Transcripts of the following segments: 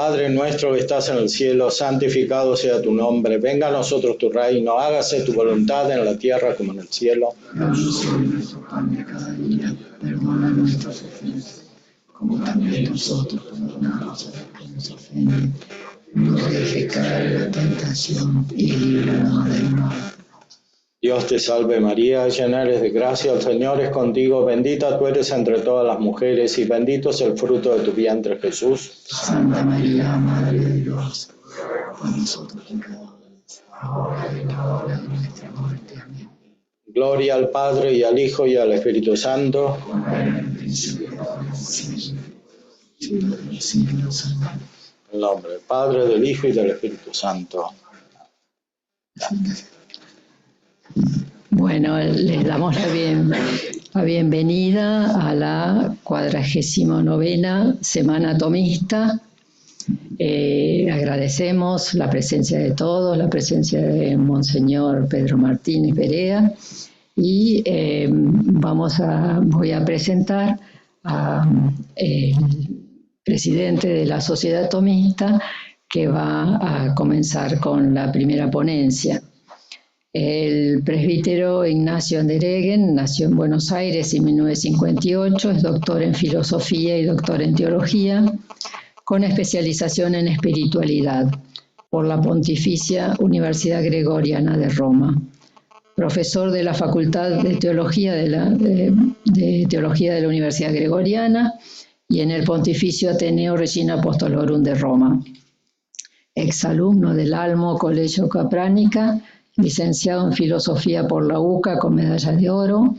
Padre nuestro que estás en el cielo, santificado sea tu nombre. Venga a nosotros tu reino, hágase tu voluntad en la tierra como en el cielo. Danos hoy nuestro pan de cada día, perdona nuestras ofensas, como también nosotros perdonamos a los que nos ofenden. No nos dejes caer en la tentación y líbranos del mal. Dios te salve María, llena eres de gracia, el Señor es contigo, bendita tú eres entre todas las mujeres y bendito es el fruto de tu vientre Jesús. Santa María, Madre de Dios, por nosotros pecadores, ahora y en la hora de nuestra muerte. Amén. Gloria al Padre y al Hijo y al Espíritu Santo. Como era en el principio, ahora y siempre, siglos de los siglos. Amén. En el nombre del Padre, del Hijo y del Espíritu Santo. Bueno, les damos la bienvenida a la 49ª Semana Tomista. Agradecemos la presencia de todos, la presencia de Monseñor Pedro Martínez Perea y voy a presentar al presidente de la Sociedad Tomista que va a comenzar con la primera ponencia. El presbítero Ignacio Andereggen nació en Buenos Aires en 1958, es doctor en filosofía y doctor en teología, con especialización en espiritualidad por la Pontificia Universidad Gregoriana de Roma. Profesor de la Facultad de Teología de la Universidad Gregoriana y en el Pontificio Ateneo Regina Apostolorum de Roma. Exalumno del Almo Colegio Capránica, licenciado en Filosofía por la UCA con medalla de oro,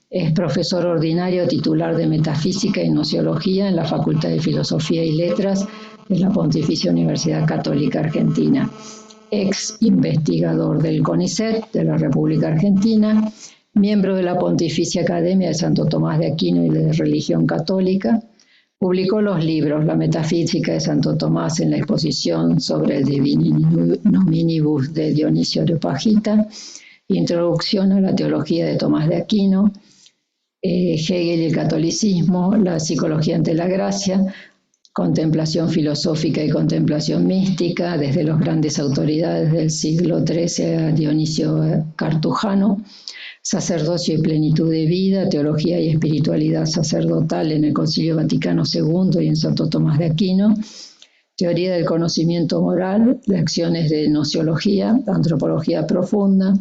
es profesor ordinario titular de Metafísica y Gnoseología en la Facultad de Filosofía y Letras de la Pontificia Universidad Católica Argentina, ex investigador del CONICET de la República Argentina, miembro de la Pontificia Academia de Santo Tomás de Aquino y de Religión Católica. Publicó los libros La Metafísica de Santo Tomás en la exposición sobre el Divini Nominibus de Dionisio Areopagita, Introducción a la Teología de Tomás de Aquino, Hegel y el Catolicismo, La Psicología ante la Gracia, Contemplación Filosófica y Contemplación Mística, desde las grandes autoridades del siglo XIII a Dionisio Cartujano, Sacerdocio y Plenitud de Vida, Teología y Espiritualidad Sacerdotal en el Concilio Vaticano II y en Santo Tomás de Aquino, Teoría del Conocimiento Moral, Lecciones de Gnoseología, Antropología Profunda,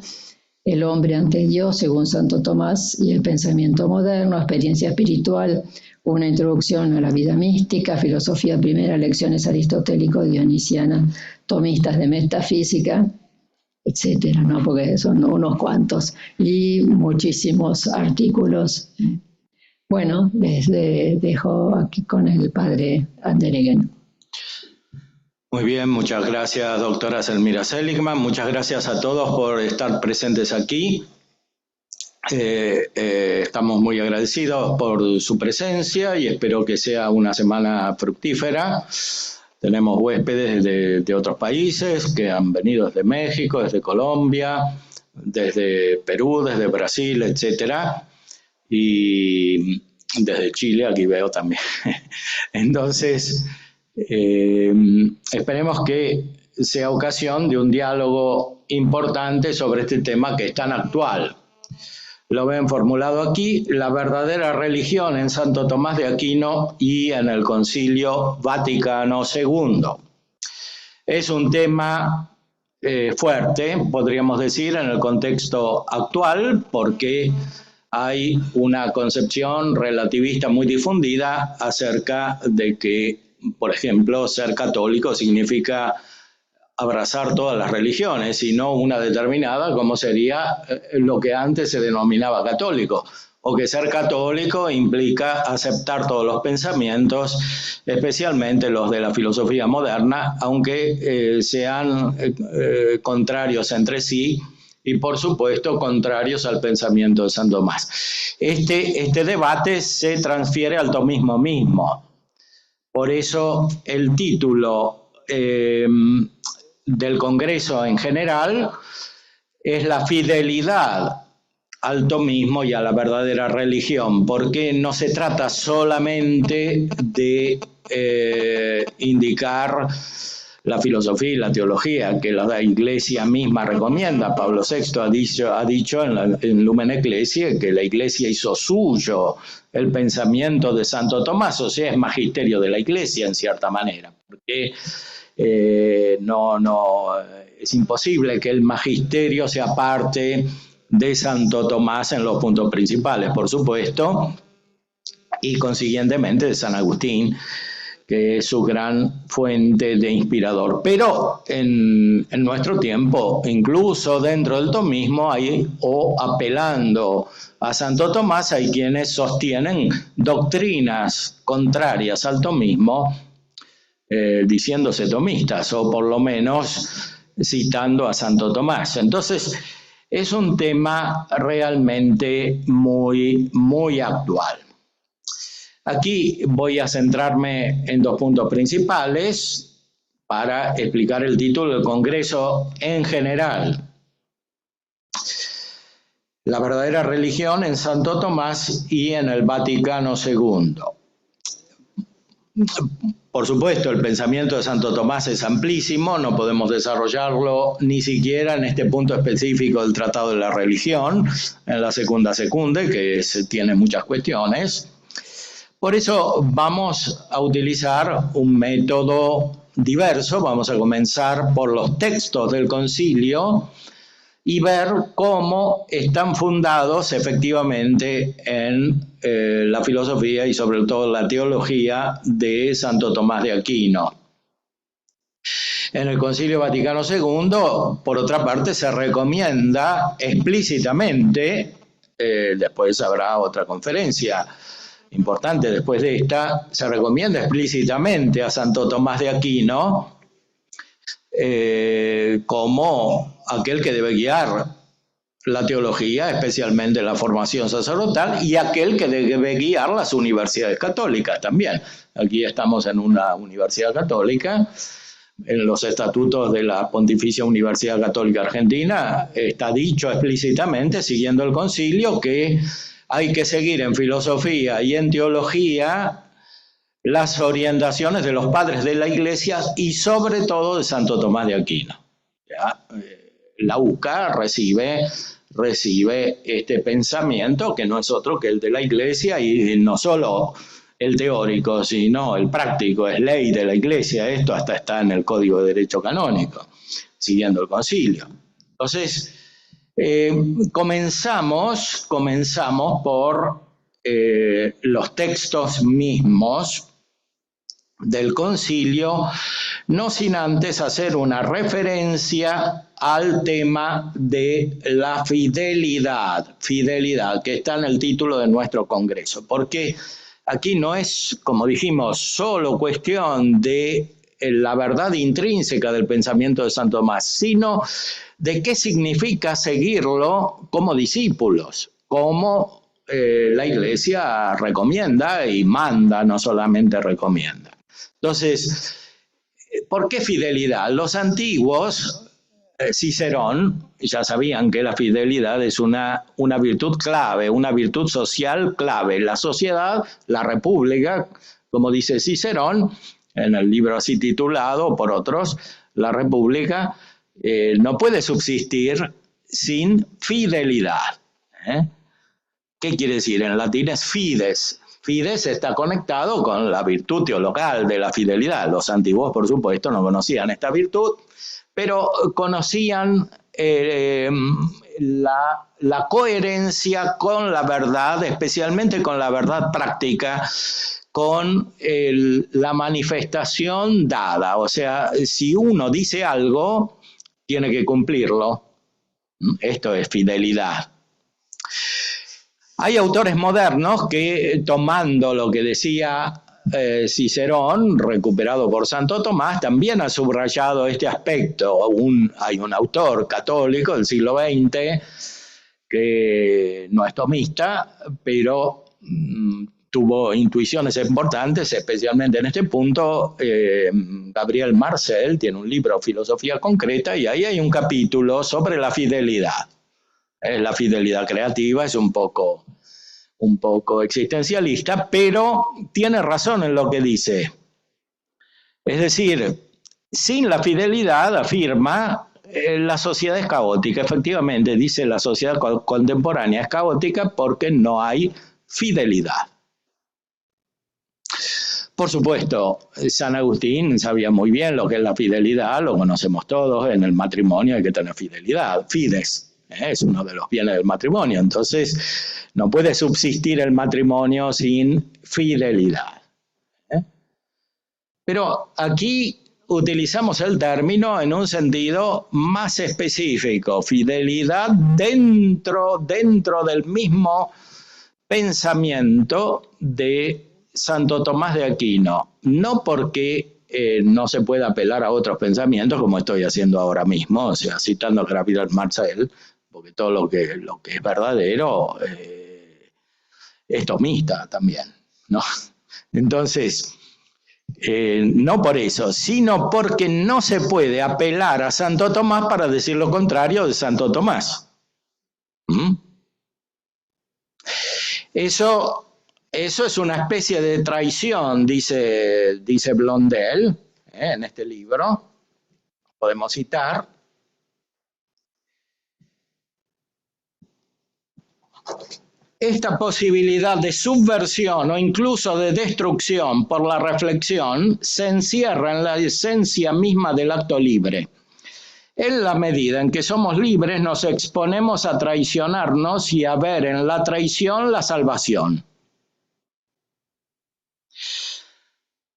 El Hombre ante Dios según Santo Tomás y el Pensamiento Moderno, Experiencia Espiritual, una Introducción a la Vida Mística, Filosofía Primera, Lecciones Aristotélico-Dionisianas, Tomistas de Metafísica, etcétera, ¿no? Porque son unos cuantos y muchísimos artículos. Bueno, les dejo aquí con el padre Andereggen. Muy bien, muchas gracias, doctora Selmira Seligman. Muchas gracias a todos por estar presentes aquí. Estamos muy agradecidos por su presencia y espero que sea una semana fructífera. Tenemos huéspedes de otros países que han venido desde México, desde Colombia, desde Perú, desde Brasil, etcétera, y desde Chile, aquí veo también. Entonces, esperemos que sea ocasión de un diálogo importante sobre este tema que es tan actual. Lo ven formulado aquí, la verdadera religión en Santo Tomás de Aquino y en el Concilio Vaticano II. Es un tema fuerte, podríamos decir, en el contexto actual, porque hay una concepción relativista muy difundida acerca de que, por ejemplo, ser católico significa abrazar todas las religiones y no una determinada, como sería lo que antes se denominaba católico, o que ser católico implica aceptar todos los pensamientos, especialmente los de la filosofía moderna, aunque sean contrarios entre sí y, por supuesto, contrarios al pensamiento de San Tomás. Este debate se transfiere al tomismo mismo. Por eso el título del Congreso en general es la fidelidad al tomismo y a la verdadera religión, porque no se trata solamente de indicar la filosofía y la teología que la Iglesia misma recomienda. Pablo VI ha dicho en Lumen Ecclesiae que la Iglesia hizo suyo el pensamiento de Santo Tomás, o sea, es magisterio de la Iglesia en cierta manera, porque es imposible que el magisterio sea parte de Santo Tomás en los puntos principales, por supuesto, y consiguientemente de San Agustín, que es su gran fuente de inspirador. Pero en nuestro tiempo, incluso dentro del tomismo, o apelando a Santo Tomás, hay quienes sostienen doctrinas contrarias al tomismo, diciéndose tomistas, o por lo menos citando a Santo Tomás. Entonces, es un tema realmente muy, muy actual. Aquí voy a centrarme en dos puntos principales para explicar el título del Congreso en general. La verdadera religión en Santo Tomás y en el Vaticano II. Por supuesto, el pensamiento de Santo Tomás es amplísimo, no podemos desarrollarlo ni siquiera en este punto específico del Tratado de la Religión, en la Secunda Secunde, que tiene muchas cuestiones. Por eso vamos a utilizar un método diverso. Vamos a comenzar por los textos del concilio y ver cómo están fundados efectivamente en la filosofía y sobre todo la teología de Santo Tomás de Aquino. En el Concilio Vaticano II, por otra parte, se recomienda explícitamente, después habrá otra conferencia importante después de esta, se recomienda explícitamente a Santo Tomás de Aquino como aquel que debe guiar la teología, especialmente la formación sacerdotal, y aquel que debe guiar las universidades católicas también. Aquí estamos en una universidad católica. En los estatutos de la Pontificia Universidad Católica Argentina está dicho explícitamente, siguiendo el concilio, que hay que seguir en filosofía y en teología las orientaciones de los padres de la Iglesia y sobre todo de Santo Tomás de Aquino. ¿Ya? La UCA recibe este pensamiento que no es otro que el de la Iglesia, y no solo el teórico, sino el práctico, es ley de la Iglesia. Esto hasta está en el Código de Derecho Canónico, siguiendo el concilio. Entonces, comenzamos por los textos mismos del concilio, no sin antes hacer una referencia al tema de la fidelidad, que está en el título de nuestro congreso, porque aquí no es, como dijimos, solo cuestión de la verdad intrínseca del pensamiento de Santo Tomás, sino de qué significa seguirlo como discípulos, como la Iglesia recomienda y manda, no solamente recomienda. Entonces, ¿por qué fidelidad? Los antiguos, Cicerón, ya sabían que la fidelidad es una virtud clave, una virtud social clave. La sociedad, la república, como dice Cicerón, en el libro así titulado por otros, La República, no puede subsistir sin fidelidad. ¿Qué quiere decir? En latín es fides. Fides está conectado con la virtud teologal de la fidelidad. Los antiguos, por supuesto, no conocían esta virtud, pero conocían la coherencia con la verdad, especialmente con la verdad práctica, con la manifestación dada. O sea, si uno dice algo, tiene que cumplirlo. Esto es fidelidad. Hay autores modernos que, tomando lo que decía Cicerón, recuperado por Santo Tomás, también ha subrayado este aspecto. Hay un autor católico del siglo XX que no es tomista, pero tuvo intuiciones importantes, especialmente en este punto. Gabriel Marcel tiene un libro, Filosofía Concreta, y ahí hay un capítulo sobre la fidelidad. La fidelidad creativa es un poco existencialista, pero tiene razón en lo que dice. Es decir, sin la fidelidad, afirma, la sociedad es caótica. Efectivamente, dice, la sociedad contemporánea es caótica porque no hay fidelidad. Por supuesto, San Agustín sabía muy bien lo que es la fidelidad, lo conocemos todos, en el matrimonio hay que tener fidelidad, fides, es uno de los bienes del matrimonio, entonces no puede subsistir el matrimonio sin fidelidad. Pero aquí utilizamos el término en un sentido más específico, fidelidad dentro del mismo pensamiento de Santo Tomás de Aquino, no porque no se pueda apelar a otros pensamientos como estoy haciendo ahora mismo, o sea, citando a Gabriel Marcel, porque todo lo que es verdadero es tomista también, ¿no? Entonces, no por eso, sino porque no se puede apelar a Santo Tomás para decir lo contrario de Santo Tomás. Eso es una especie de traición, dice Blondel, en este libro, podemos citar. Esta posibilidad de subversión o incluso de destrucción por la reflexión se encierra en la esencia misma del acto libre. En la medida en que somos libres, nos exponemos a traicionarnos y a ver en la traición la salvación.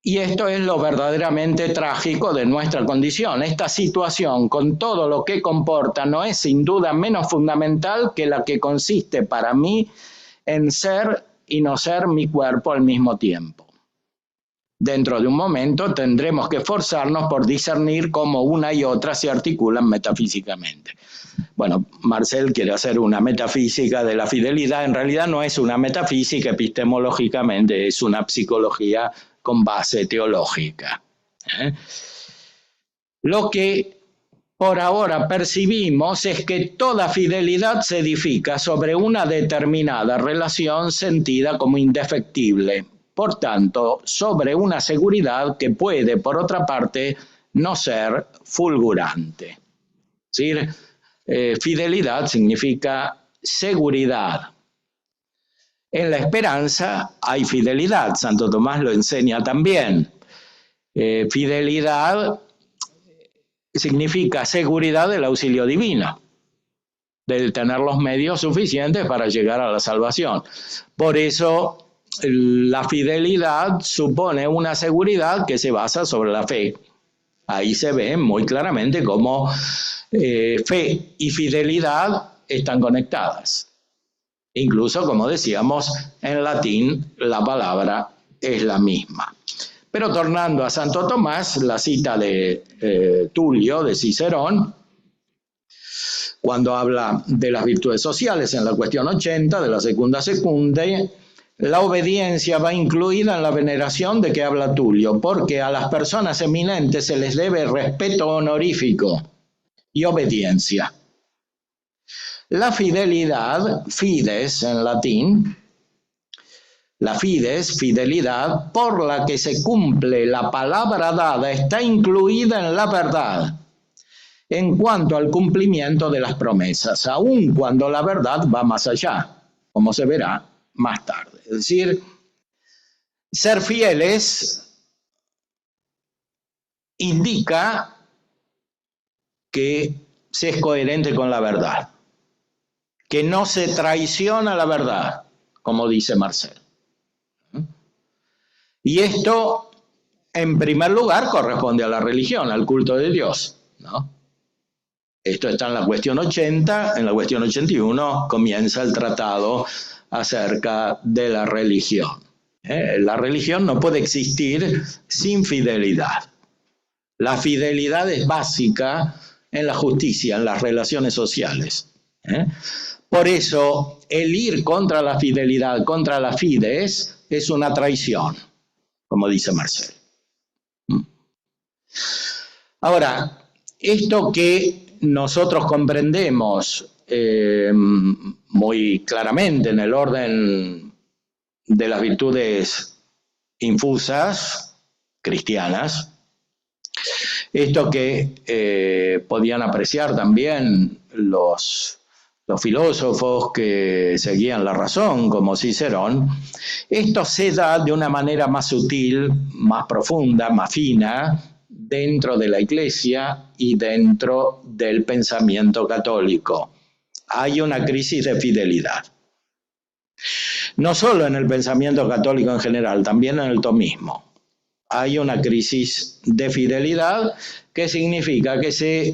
Y esto es lo verdaderamente trágico de nuestra condición. Esta situación, con todo lo que comporta, no es sin duda menos fundamental que la que consiste para mí en ser y no ser mi cuerpo al mismo tiempo. Dentro de un momento tendremos que esforzarnos por discernir cómo una y otra se articulan metafísicamente. Bueno, Marcel quiere hacer una metafísica de la fidelidad. En realidad no es una metafísica epistemológicamente, es una psicología con base teológica. Lo que por ahora percibimos es que toda fidelidad se edifica sobre una determinada relación sentida como indefectible. Por tanto, sobre una seguridad que puede, por otra parte, no ser fulgurante. Es decir, fidelidad significa seguridad. En la esperanza hay fidelidad, Santo Tomás lo enseña también. Fidelidad significa seguridad del auxilio divino, del tener los medios suficientes para llegar a la salvación. Por eso la fidelidad supone una seguridad que se basa sobre la fe. Ahí se ve muy claramente cómo fe y fidelidad están conectadas. Incluso, como decíamos, en latín la palabra es la misma. Pero tornando a Santo Tomás, la cita de Tulio, de Cicerón, cuando habla de las virtudes sociales en la cuestión 80 de la Secunda Secundae, la obediencia va incluida en la veneración de que habla Tulio, porque a las personas eminentes se les debe respeto honorífico y obediencia. La fidelidad, fides en latín, la fides, fidelidad, por la que se cumple la palabra dada, está incluida en la verdad en cuanto al cumplimiento de las promesas, aun cuando la verdad va más allá, como se verá más tarde. Es decir, ser fieles indica que se es coherente con la verdad, que no se traiciona la verdad, como dice Marcel. Y esto, en primer lugar, corresponde a la religión, al culto de Dios, ¿no? Esto está en la cuestión 80, en la cuestión 81 comienza el tratado acerca de la religión. La religión no puede existir sin fidelidad. La fidelidad es básica en la justicia, en las relaciones sociales. Por eso, el ir contra la fidelidad, contra la fides, es una traición, como dice Marcel. Ahora, esto que nosotros comprendemos muy claramente en el orden de las virtudes infusas, cristianas, Esto que podían apreciar también los filósofos que seguían la razón, como Cicerón, esto se da de una manera más sutil, más profunda, más fina, dentro de la Iglesia y dentro del pensamiento católico. Hay una crisis de fidelidad. No solo en el pensamiento católico en general, también en el tomismo. Hay una crisis de fidelidad que significa que se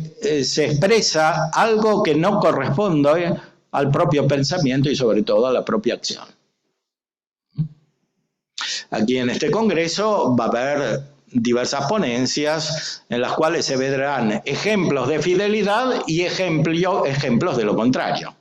expresa algo que no corresponde al propio pensamiento y sobre todo a la propia acción. Aquí en este congreso va a haber diversas ponencias en las cuales se verán ejemplos de fidelidad y ejemplos de lo contrario.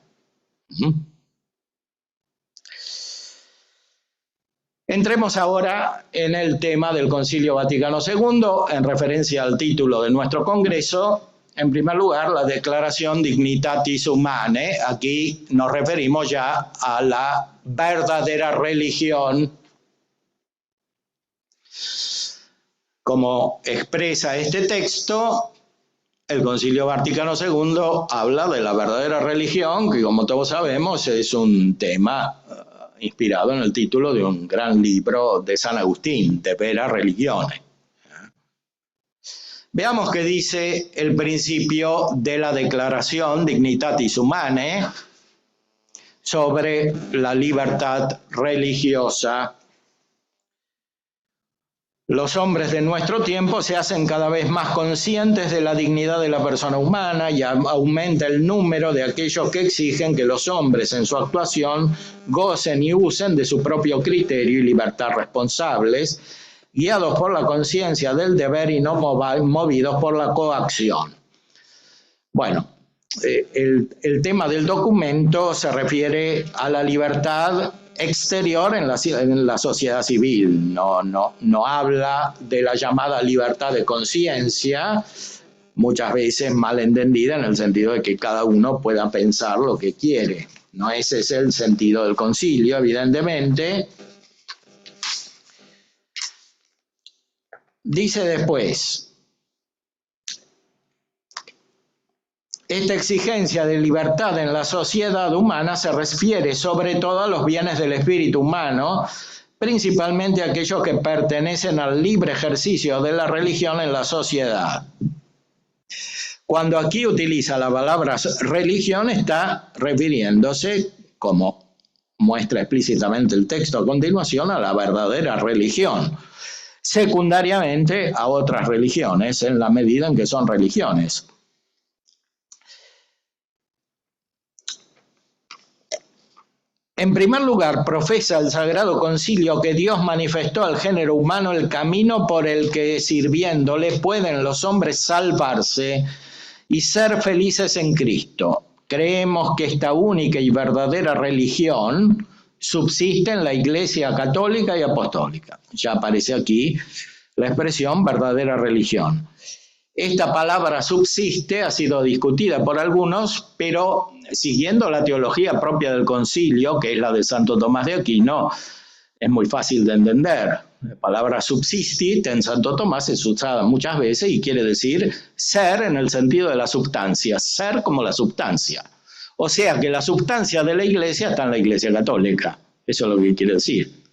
Entremos ahora en el tema del Concilio Vaticano II, en referencia al título de nuestro congreso. En primer lugar, la Declaración Dignitatis Humanae. Aquí nos referimos ya a la verdadera religión. Como expresa este texto, el Concilio Vaticano II habla de la verdadera religión, que como todos sabemos es un tema inspirado en el título de un gran libro de San Agustín, De Vera Religione. Veamos qué dice el principio de la Declaración Dignitatis Humanae sobre la libertad religiosa. Los hombres de nuestro tiempo se hacen cada vez más conscientes de la dignidad de la persona humana y aumenta el número de aquellos que exigen que los hombres en su actuación gocen y usen de su propio criterio y libertad responsables, guiados por la conciencia del deber y no movidos por la coacción. Bueno, el tema del documento se refiere a la libertad exterior en la sociedad civil, no habla de la llamada libertad de conciencia, muchas veces mal entendida en el sentido de que cada uno pueda pensar lo que quiere. No ese es el sentido del concilio, evidentemente. Dice después: esta exigencia de libertad en la sociedad humana se refiere sobre todo a los bienes del espíritu humano, principalmente aquellos que pertenecen al libre ejercicio de la religión en la sociedad. Cuando aquí utiliza la palabra religión, está refiriéndose, como muestra explícitamente el texto a continuación, a la verdadera religión. Secundariamente a otras religiones, en la medida en que son religiones. En primer lugar, profesa el Sagrado Concilio que Dios manifestó al género humano el camino por el que, sirviéndole, pueden los hombres salvarse y ser felices en Cristo. Creemos que esta única y verdadera religión subsiste en la Iglesia católica y apostólica. Ya aparece aquí la expresión verdadera religión. Esta palabra subsiste ha sido discutida por algunos, pero siguiendo la teología propia del concilio, que es la de Santo Tomás de Aquino, es muy fácil de entender. La palabra subsistit en Santo Tomás es usada muchas veces y quiere decir ser en el sentido de la substancia, ser como la substancia. O sea que la substancia de la Iglesia está en la Iglesia católica, eso es lo que quiere decir.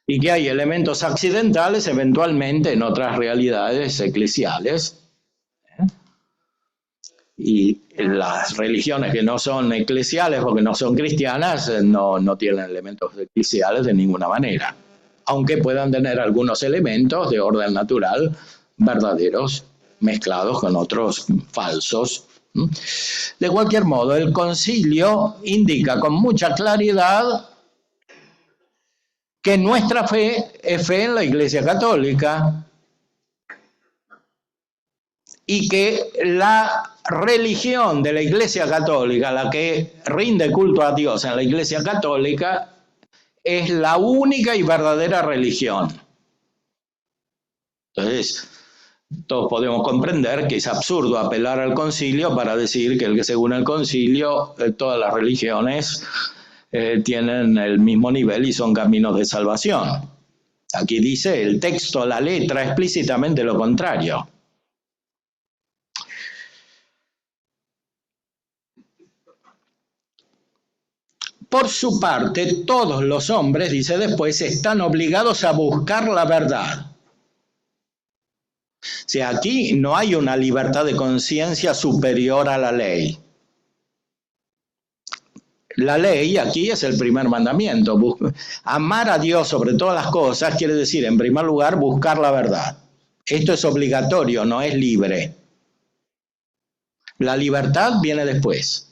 Y que hay elementos accidentales eventualmente en otras realidades eclesiales. Y las religiones que no son eclesiales o que no son cristianas no tienen elementos eclesiales de ninguna manera, aunque puedan tener algunos elementos de orden natural verdaderos mezclados con otros falsos. De cualquier modo, el concilio indica con mucha claridad que nuestra fe es fe en la Iglesia católica y que la religión de la Iglesia católica, la que rinde culto a Dios en la Iglesia católica, es la única y verdadera religión. Entonces, todos podemos comprender que es absurdo apelar al concilio para decir que según el concilio todas las religiones tienen el mismo nivel y son caminos de salvación. Aquí dice el texto, la letra, explícitamente lo contrario. Por su parte, todos los hombres, dice después, están obligados a buscar la verdad. O sea, aquí no hay una libertad de conciencia superior a la ley. La ley aquí es el primer mandamiento. Amar a Dios sobre todas las cosas quiere decir, en primer lugar, buscar la verdad. Esto es obligatorio, no es libre. La libertad viene después.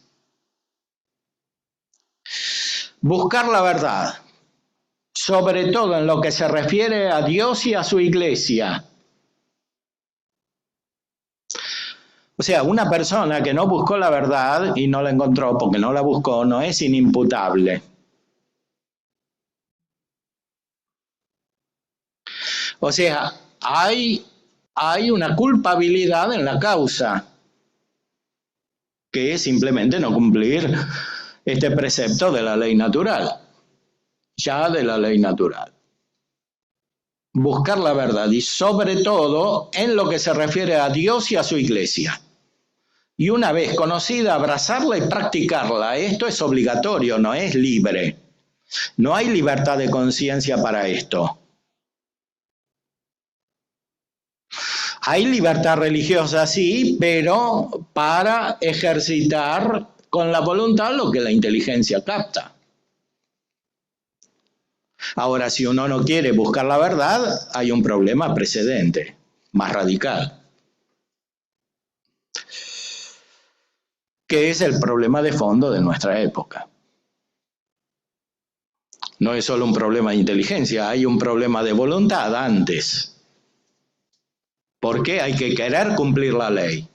Buscar la verdad, sobre todo en lo que se refiere a Dios y a su iglesia. O sea, una persona que no buscó la verdad y no la encontró porque no la buscó, no es inimputable. O sea, hay una culpabilidad en la causa, que es simplemente no cumplir este precepto de la ley natural, ya de la ley natural. Buscar la verdad y sobre todo en lo que se refiere a Dios y a su iglesia. Y una vez conocida, abrazarla y practicarla. Esto es obligatorio, no es libre. No hay libertad de conciencia para esto. Hay libertad religiosa, sí, pero para ejercitar con la voluntad lo que la inteligencia capta. Ahora, si uno no quiere buscar la verdad, hay un problema precedente, más radical, que es el problema de fondo de nuestra época. No es solo un problema de inteligencia, hay un problema de voluntad antes. ¿Por qué? Hay que querer cumplir la ley.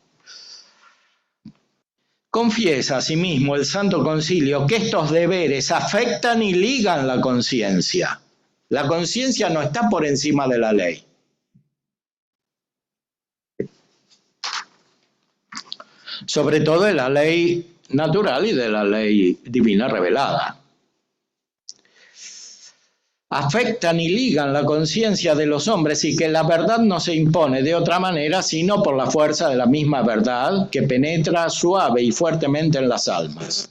Confiesa asimismo el Santo Concilio que estos deberes afectan y ligan la conciencia. La conciencia no está por encima de la ley. Sobre todo de la ley natural y de la ley divina revelada. Afectan y ligan la conciencia de los hombres y que la verdad no se impone de otra manera sino por la fuerza de la misma verdad que penetra suave y fuertemente en las almas.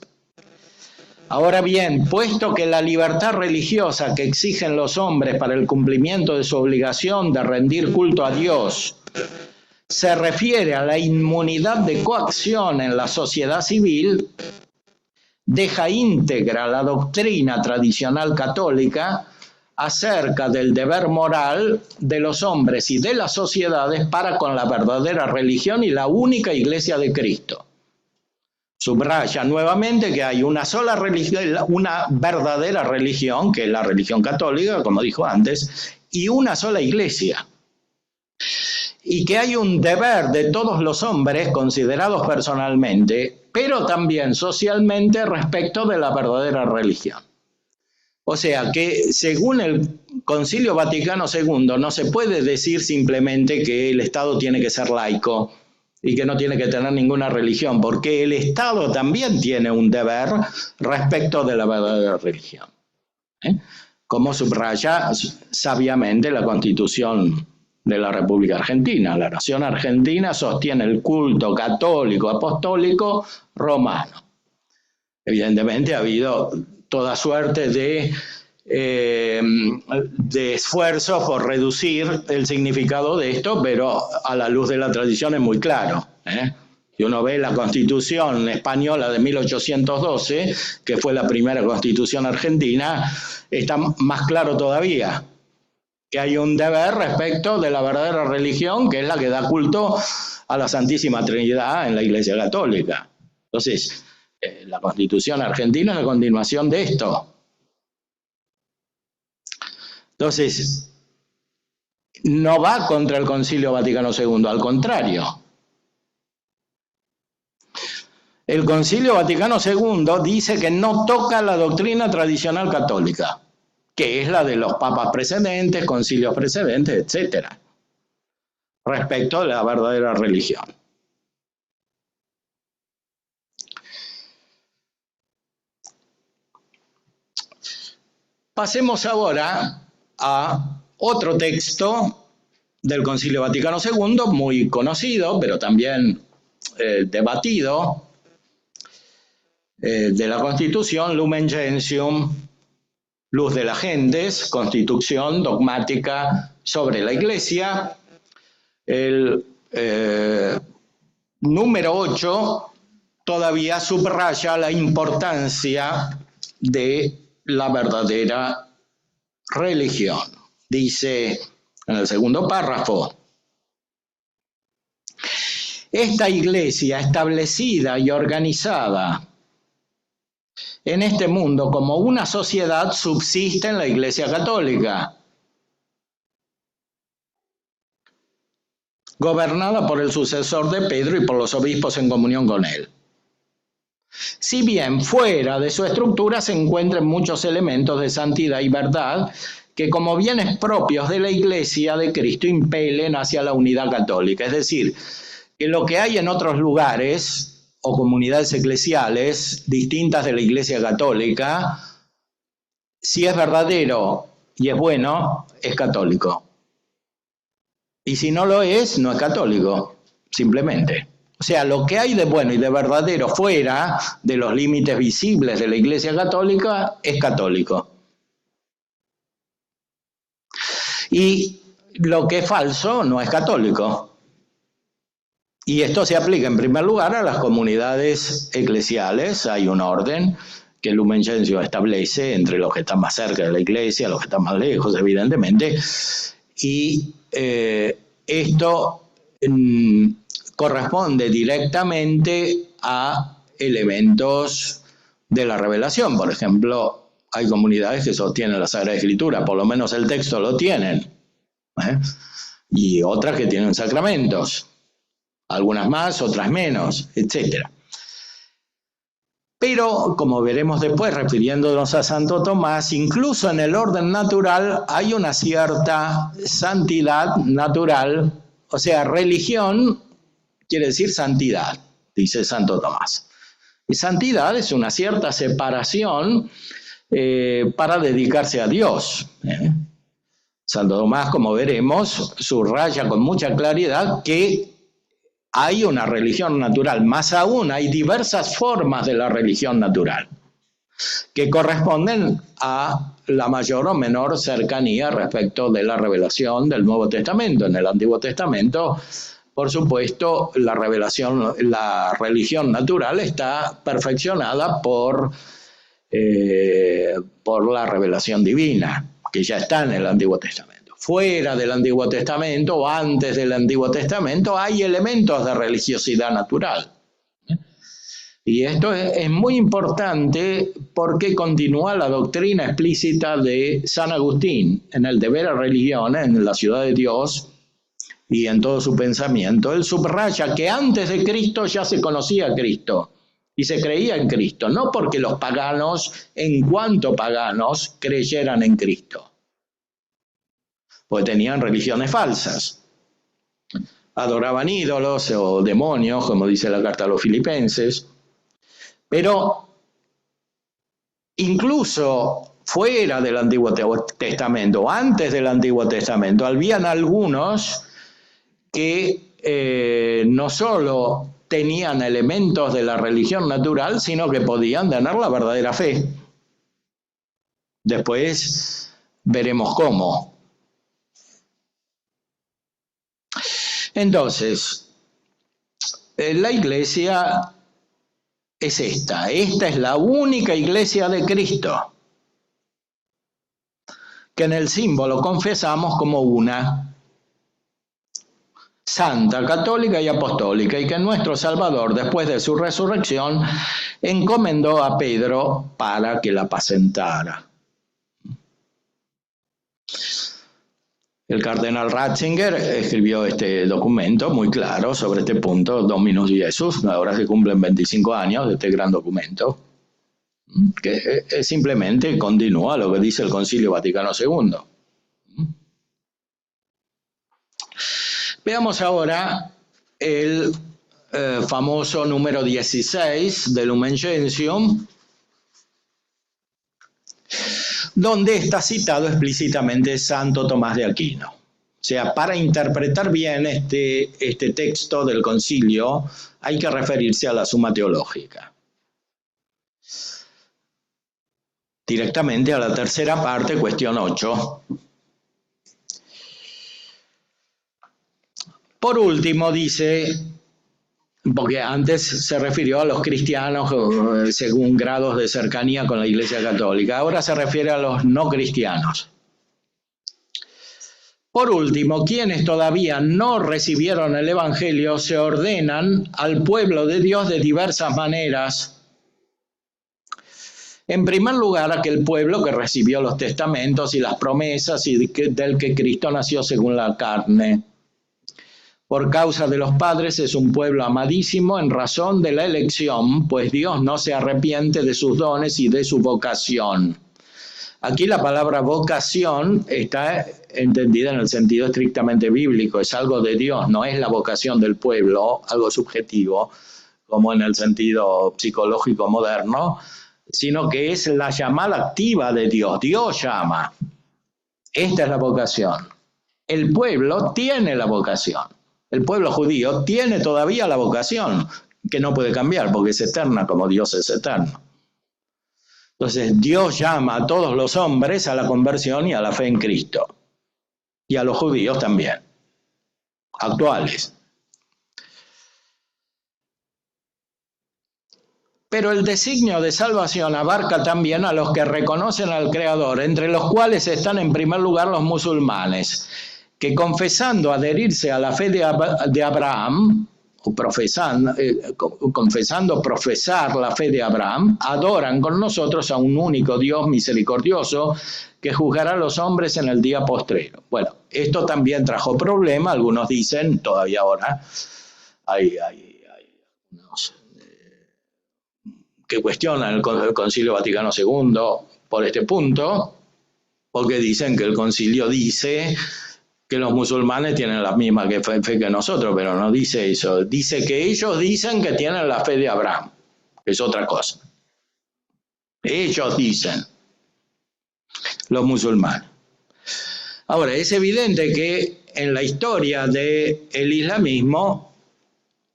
Ahora bien, puesto que la libertad religiosa que exigen los hombres para el cumplimiento de su obligación de rendir culto a Dios se refiere a la inmunidad de coacción en la sociedad civil, deja íntegra la doctrina tradicional católica acerca del deber moral de los hombres y de las sociedades para con la verdadera religión y la única Iglesia de Cristo. Subraya nuevamente que hay una sola religión, una verdadera religión, que es la religión católica, como dijo antes, y una sola Iglesia. Y que hay un deber de todos los hombres considerados personalmente, pero también socialmente respecto de la verdadera religión. O sea que según el Concilio Vaticano II no se puede decir simplemente que el Estado tiene que ser laico y que no tiene que tener ninguna religión, porque el Estado también tiene un deber respecto de la verdadera religión. Como subraya sabiamente la Constitución de la República Argentina. La nación argentina sostiene el culto católico apostólico romano. Evidentemente ha habido toda suerte de esfuerzos por reducir el significado de esto, pero a la luz de la tradición es muy claro. Si uno ve la Constitución española de 1812, que fue la primera Constitución argentina, está más claro todavía que hay un deber respecto de la verdadera religión, que es la que da culto a la Santísima Trinidad en la Iglesia Católica. Entonces, la Constitución argentina es la continuación de esto. Entonces, no va contra el Concilio Vaticano II, al contrario. El Concilio Vaticano II dice que no toca la doctrina tradicional católica, que es la de los papas precedentes, concilios precedentes, etc., respecto de la verdadera religión. Pasemos ahora a otro texto del Concilio Vaticano II, muy conocido, pero también debatido, de la Constitución, Lumen Gentium, luz de las gentes, constitución dogmática sobre la Iglesia. El número 8 todavía subraya la importancia de la verdadera religión. Dice en el segundo párrafo: esta Iglesia establecida y organizada en este mundo como una sociedad subsiste en la Iglesia Católica, gobernada por el sucesor de Pedro y por los obispos en comunión con él. Si bien fuera de su estructura se encuentran muchos elementos de santidad y verdad que como bienes propios de la Iglesia de Cristo impelen hacia la unidad católica. Es decir, que lo que hay en otros lugares o comunidades eclesiales distintas de la Iglesia Católica, si es verdadero y es bueno, es católico. Y si no lo es, no es católico, simplemente. O sea, lo que hay de bueno y de verdadero fuera de los límites visibles de la Iglesia Católica es católico. Y lo que es falso no es católico. Y esto se aplica en primer lugar a las comunidades eclesiales. Hay un orden que Lumen Gentium establece entre los que están más cerca de la Iglesia, los que están más lejos, evidentemente. Y esto corresponde directamente a elementos de la revelación. Por ejemplo, hay comunidades que sostienen la Sagrada Escritura, por lo menos el texto lo tienen, y otras que tienen sacramentos. Algunas más, otras menos, etc. Pero, como veremos después, refiriéndonos a Santo Tomás, incluso en el orden natural hay una cierta santidad natural, o sea, religión quiere decir santidad, dice Santo Tomás. Y santidad es una cierta separación para dedicarse a Dios. Santo Tomás, como veremos, subraya con mucha claridad que hay una religión natural, más aún hay diversas formas de la religión natural que corresponden a la mayor o menor cercanía respecto de la revelación del Nuevo Testamento. En el Antiguo Testamento, por supuesto, la religión natural está perfeccionada por la revelación divina, que ya está en el Antiguo Testamento. Fuera del Antiguo Testamento o antes del Antiguo Testamento hay elementos de religiosidad natural. Y esto es muy importante porque continúa la doctrina explícita de San Agustín en el Deber a Religión, en la Ciudad de Dios y en todo su pensamiento. Él subraya que antes de Cristo ya se conocía a Cristo y se creía en Cristo, no porque los paganos, en cuanto paganos, creyeran en Cristo, porque tenían religiones falsas. Adoraban ídolos o demonios, como dice la carta a los Filipenses. Pero incluso fuera del Antiguo Testamento, antes del Antiguo Testamento, habían algunos que no solo tenían elementos de la religión natural, sino que podían tener la verdadera fe. Después veremos cómo. Entonces, la Iglesia es esta es la única Iglesia de Cristo, que en el símbolo confesamos como una, santa, católica y apostólica, y que nuestro Salvador, después de su resurrección, encomendó a Pedro para que la apacentara. El cardenal Ratzinger escribió este documento muy claro sobre este punto, Dominus Jesus. Ahora se cumplen 25 años de este gran documento, que simplemente continúa lo que dice el Concilio Vaticano II. Veamos ahora el famoso número 16 de Lumen Gentium, donde está citado explícitamente Santo Tomás de Aquino. O sea, para interpretar bien este texto del concilio hay que referirse a la Suma Teológica. directamente a la tercera parte, cuestión 8. Por último, dice, porque antes se refirió a los cristianos según grados de cercanía con la Iglesia Católica, ahora se refiere a los no cristianos. Por último, quienes todavía no recibieron el Evangelio se ordenan al pueblo de Dios de diversas maneras. En primer lugar, aquel pueblo que recibió los testamentos y las promesas y del que Cristo nació según la carne. Por causa de los padres es un pueblo amadísimo en razón de la elección, pues Dios no se arrepiente de sus dones y de su vocación. Aquí la palabra vocación está entendida en el sentido estrictamente bíblico, es algo de Dios, no es la vocación del pueblo, algo subjetivo, como en el sentido psicológico moderno, sino que es la llamada activa de Dios. Dios llama. Esta es la vocación. El pueblo tiene la vocación. El pueblo judío tiene todavía la vocación, que no puede cambiar porque es eterna como Dios es eterno. Entonces Dios llama a todos los hombres a la conversión y a la fe en Cristo. Y a los judíos también, actuales. Pero el designio de salvación abarca también a los que reconocen al Creador, entre los cuales están en primer lugar los musulmanes, que confesando adherirse a la fe de Abraham, o confesando profesar la fe de Abraham, adoran con nosotros a un único Dios misericordioso que juzgará a los hombres en el día postrero. Bueno, esto también trajo problema, algunos dicen, todavía ahora, hay unos que cuestionan el Concilio Vaticano II por este punto, porque dicen que el concilio dice que los musulmanes tienen la misma fe que nosotros, pero no dice eso. Dice que ellos dicen que tienen la fe de Abraham, que es otra cosa. Ellos dicen, los musulmanes. Ahora, es evidente que en la historia del islamismo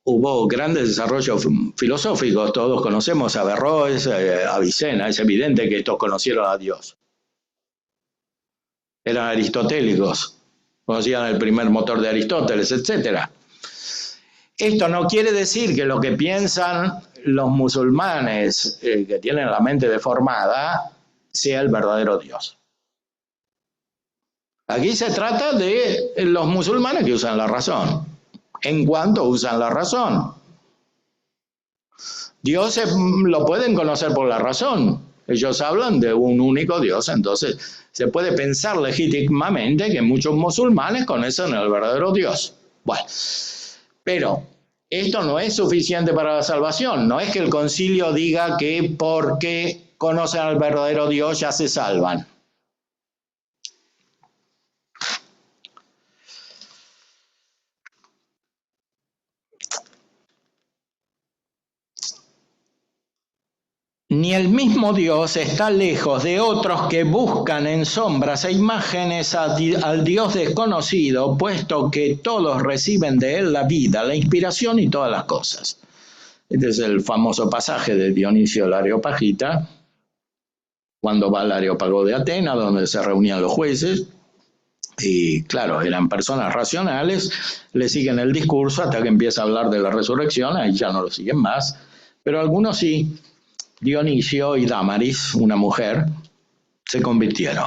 hubo grandes desarrollos filosóficos. Todos conocemos a Averroes, a Avicena. Es evidente que estos conocieron a Dios. Eran aristotélicos. Conocían el primer motor de Aristóteles, etc. Esto no quiere decir que lo que piensan los musulmanes que tienen la mente deformada sea el verdadero Dios. Aquí se trata de los musulmanes que usan la razón. En cuanto usan la razón. Dios lo pueden conocer por la razón. Ellos hablan de un único Dios, entonces se puede pensar legítimamente que muchos musulmanes conocen al verdadero Dios. Bueno, pero esto no es suficiente para la salvación. No es que el concilio diga que porque conocen al verdadero Dios ya se salvan. Ni el mismo Dios está lejos de otros que buscan en sombras e imágenes al Dios desconocido, puesto que todos reciben de él la vida, la inspiración y todas las cosas. Este es el famoso pasaje de Dionisio el Areopagita, cuando va al Areópago de Atenas, donde se reunían los jueces, y claro, eran personas racionales, le siguen el discurso hasta que empieza a hablar de la resurrección, ahí ya no lo siguen más, pero algunos sí. Dionisio y Dámaris, una mujer, se convirtieron.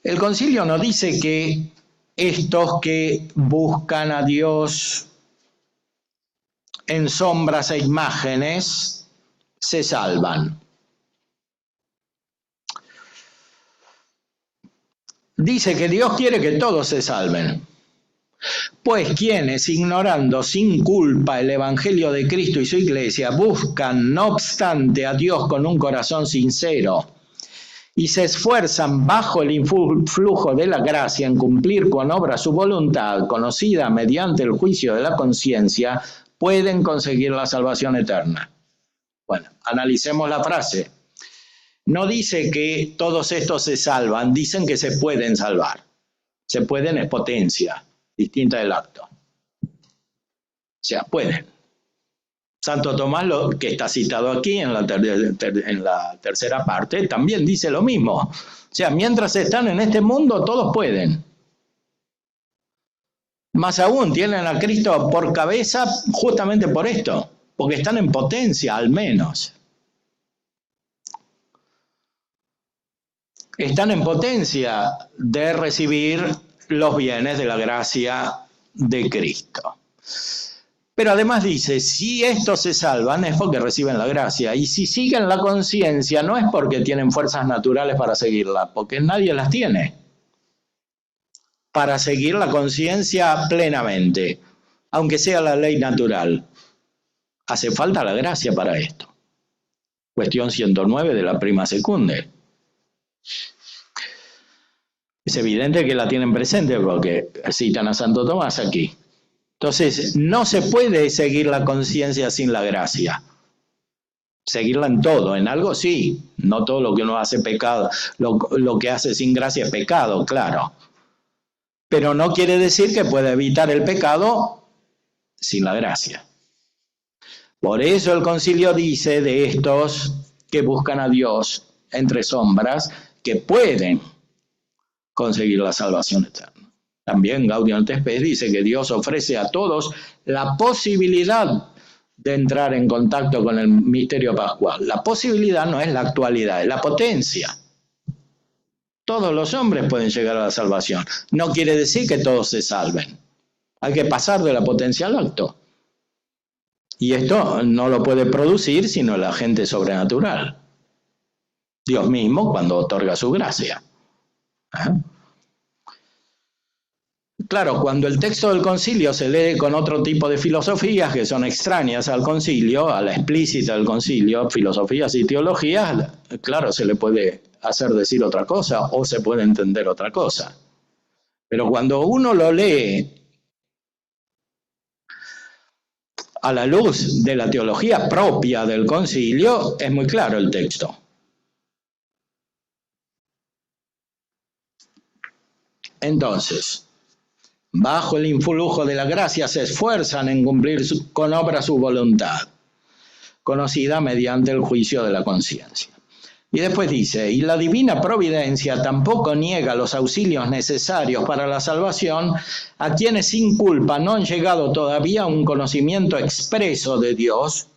El concilio nos dice que estos que buscan a Dios en sombras e imágenes se salvan. Dice que Dios quiere que todos se salven. Pues quienes, ignorando sin culpa el Evangelio de Cristo y su Iglesia, buscan, no obstante, a Dios con un corazón sincero y se esfuerzan bajo el influjo de la gracia en cumplir con obra su voluntad, conocida mediante el juicio de la conciencia, pueden conseguir la salvación eterna. Bueno, analicemos la frase. No dice que todos estos se salvan, dicen que se pueden salvar. Se pueden es potencia distinta del acto. O sea, pueden. Santo Tomás, que está citado aquí en la tercera parte, también dice lo mismo. O sea, mientras están en este mundo, todos pueden. Más aún, tienen a Cristo por cabeza justamente por esto, porque están en potencia, al menos. Están en potencia de recibir los bienes de la gracia de Cristo. Pero además dice, si estos se salvan es porque reciben la gracia, y si siguen la conciencia no es porque tienen fuerzas naturales para seguirla, porque nadie las tiene para seguir la conciencia plenamente, aunque sea la ley natural. Hace falta la gracia para esto. Cuestión 109 de la Prima Secunde. Es evidente que la tienen presente porque citan a Santo Tomás aquí. Entonces, no se puede seguir la conciencia sin la gracia. Seguirla en todo, en algo sí. No todo lo que uno hace pecado, lo que hace sin gracia es pecado, claro. Pero no quiere decir que pueda evitar el pecado sin la gracia. Por eso el concilio dice de estos que buscan a Dios entre sombras, que pueden conseguir la salvación eterna. También Gaudium et Spes dice que Dios ofrece a todos la posibilidad de entrar en contacto con el misterio pascual. La posibilidad no es la actualidad, es la potencia. Todos los hombres pueden llegar a la salvación. No quiere decir que todos se salven. Hay que pasar de la potencia al acto. Y esto no lo puede producir sino el agente sobrenatural. Dios mismo cuando otorga su gracia. Claro, cuando el texto del concilio se lee con otro tipo de filosofías que son extrañas al concilio, a la explícita del concilio, filosofías y teologías, claro, se le puede hacer decir otra cosa o se puede entender otra cosa. Pero cuando uno lo lee a la luz de la teología propia del concilio, es muy claro el texto. Entonces, bajo el influjo de la gracia se esfuerzan en cumplir con obra su voluntad, conocida mediante el juicio de la conciencia. Y después dice, y la divina providencia tampoco niega los auxilios necesarios para la salvación a quienes sin culpa no han llegado todavía a un conocimiento expreso de Dios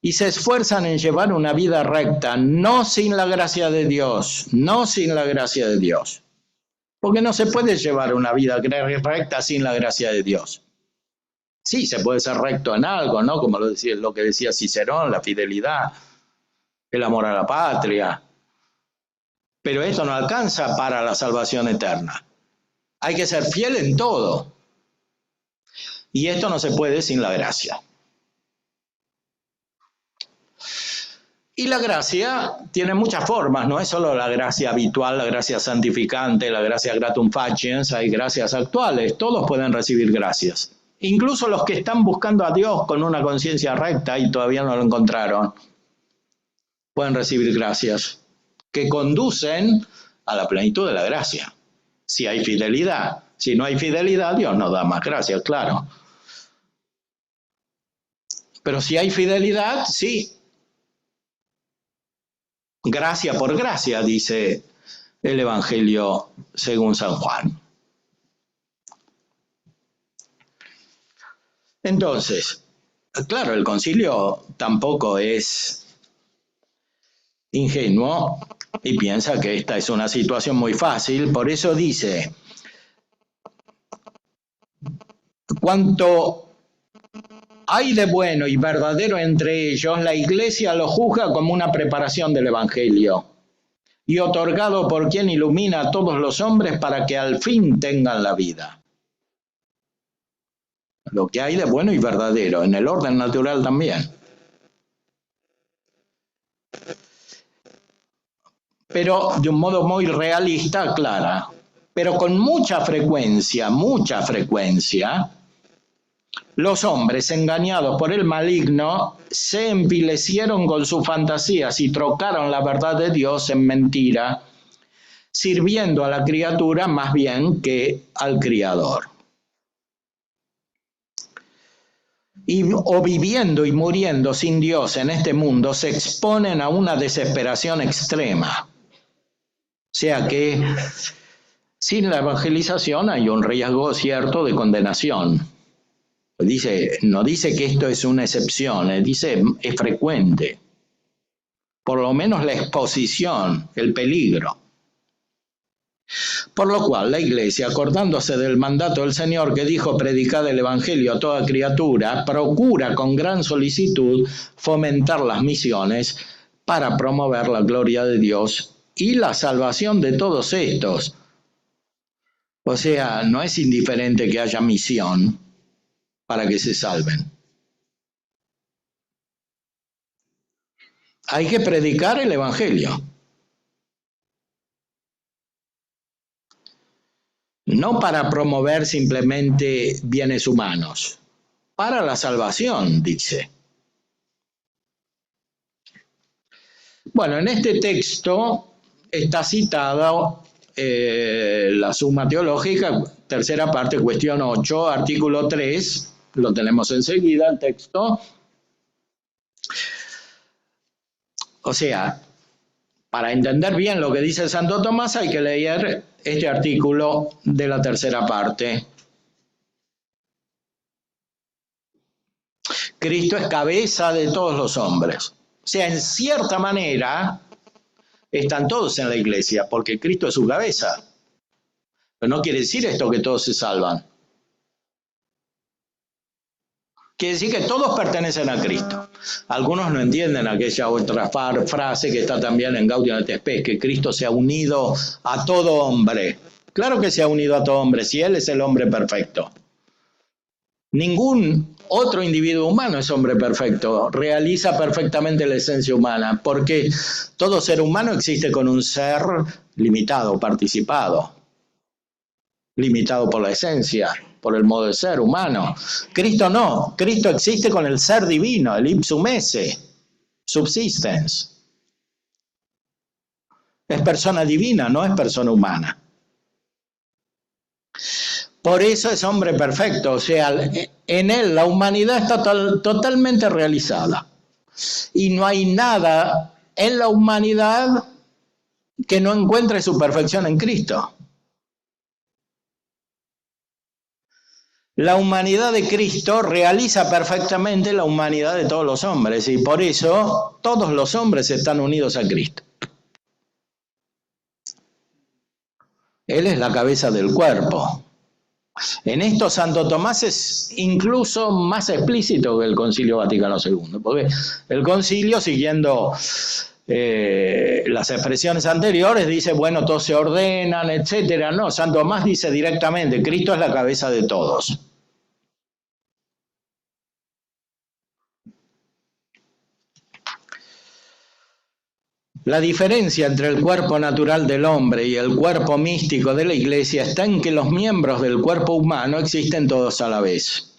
y se esfuerzan en llevar una vida recta, no sin la gracia de Dios, no sin la gracia de Dios. Porque no se puede llevar una vida recta sin la gracia de Dios. Sí, se puede ser recto en algo, ¿no? Como lo que decía Cicerón, la fidelidad, el amor a la patria. Pero esto no alcanza para la salvación eterna. Hay que ser fiel en todo. Y esto no se puede sin la gracia. Y la gracia tiene muchas formas, no es solo la gracia habitual, la gracia santificante, la gracia gratum faciens, hay gracias actuales, todos pueden recibir gracias. Incluso los que están buscando a Dios con una conciencia recta y todavía no lo encontraron, pueden recibir gracias que conducen a la plenitud de la gracia. Si hay fidelidad, si no hay fidelidad, Dios nos da más gracias, claro. Pero si hay fidelidad, sí. Gracia por gracia, dice el Evangelio según San Juan. Entonces, claro, el concilio tampoco es ingenuo y piensa que esta es una situación muy fácil, por eso dice, cuanto hay de bueno y verdadero entre ellos, la Iglesia lo juzga como una preparación del Evangelio y otorgado por quien ilumina a todos los hombres para que al fin tengan la vida. Lo que hay de bueno y verdadero, en el orden natural también. Pero de un modo muy realista, clara, pero con mucha frecuencia, los hombres engañados por el maligno se envilecieron con sus fantasías y trocaron la verdad de Dios en mentira, sirviendo a la criatura más bien que al Criador. o viviendo y muriendo sin Dios en este mundo, se exponen a una desesperación extrema. O sea que sin la evangelización hay un riesgo cierto de condenación. No dice que esto es una excepción, dice es frecuente. Por lo menos la exposición, el peligro. Por lo cual la Iglesia, acordándose del mandato del Señor que dijo predicad el Evangelio a toda criatura, procura con gran solicitud fomentar las misiones para promover la gloria de Dios y la salvación de todos estos. O sea, no es indiferente que haya misión para que se salven. Hay que predicar el Evangelio. No para promover simplemente bienes humanos, para la salvación, dice. Bueno, en este texto está citada la Summa Teológica, tercera parte, cuestión 8, artículo 3, lo tenemos enseguida, el texto. O sea, para entender bien lo que dice Santo Tomás hay que leer este artículo de la tercera parte. Cristo es cabeza de todos los hombres. O sea, en cierta manera están todos en la iglesia, porque Cristo es su cabeza. Pero no quiere decir esto que todos se salvan. Quiere decir que todos pertenecen a Cristo. Algunos no entienden aquella otra frase que está también en Gaudium et Spes, que Cristo se ha unido a todo hombre. Claro que se ha unido a todo hombre, si Él es el hombre perfecto. Ningún otro individuo humano es hombre perfecto, realiza perfectamente la esencia humana, porque todo ser humano existe con un ser limitado, participado, limitado por la esencia, por el modo de ser humano. Cristo no, Cristo existe con el ser divino, el ipsum esse, subsistence. Es persona divina, no es persona humana. Por eso es hombre perfecto, o sea, en él la humanidad está totalmente realizada. Y no hay nada en la humanidad que no encuentre su perfección en Cristo. La humanidad de Cristo realiza perfectamente la humanidad de todos los hombres y por eso todos los hombres están unidos a Cristo. Él es la cabeza del cuerpo. En esto Santo Tomás es incluso más explícito que el Concilio Vaticano II, porque el concilio, siguiendo las expresiones anteriores, dice, bueno, todos se ordenan, etcétera. No, Santo Tomás dice directamente, Cristo es la cabeza de todos. La diferencia entre el cuerpo natural del hombre y el cuerpo místico de la Iglesia está en que los miembros del cuerpo humano existen todos a la vez,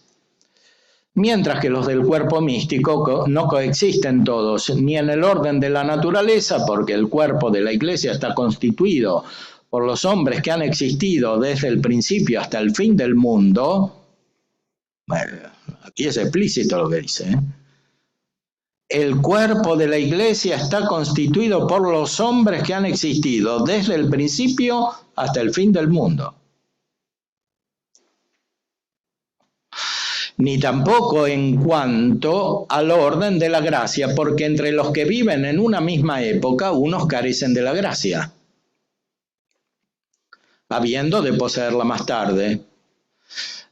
mientras que los del cuerpo místico no coexisten todos, ni en el orden de la naturaleza, porque el cuerpo de la Iglesia está constituido por los hombres que han existido desde el principio hasta el fin del mundo. Bueno, aquí es explícito lo que dice, El cuerpo de la Iglesia está constituido por los hombres que han existido desde el principio hasta el fin del mundo. Ni tampoco en cuanto al orden de la gracia, porque entre los que viven en una misma época, unos carecen de la gracia, habiendo de poseerla más tarde,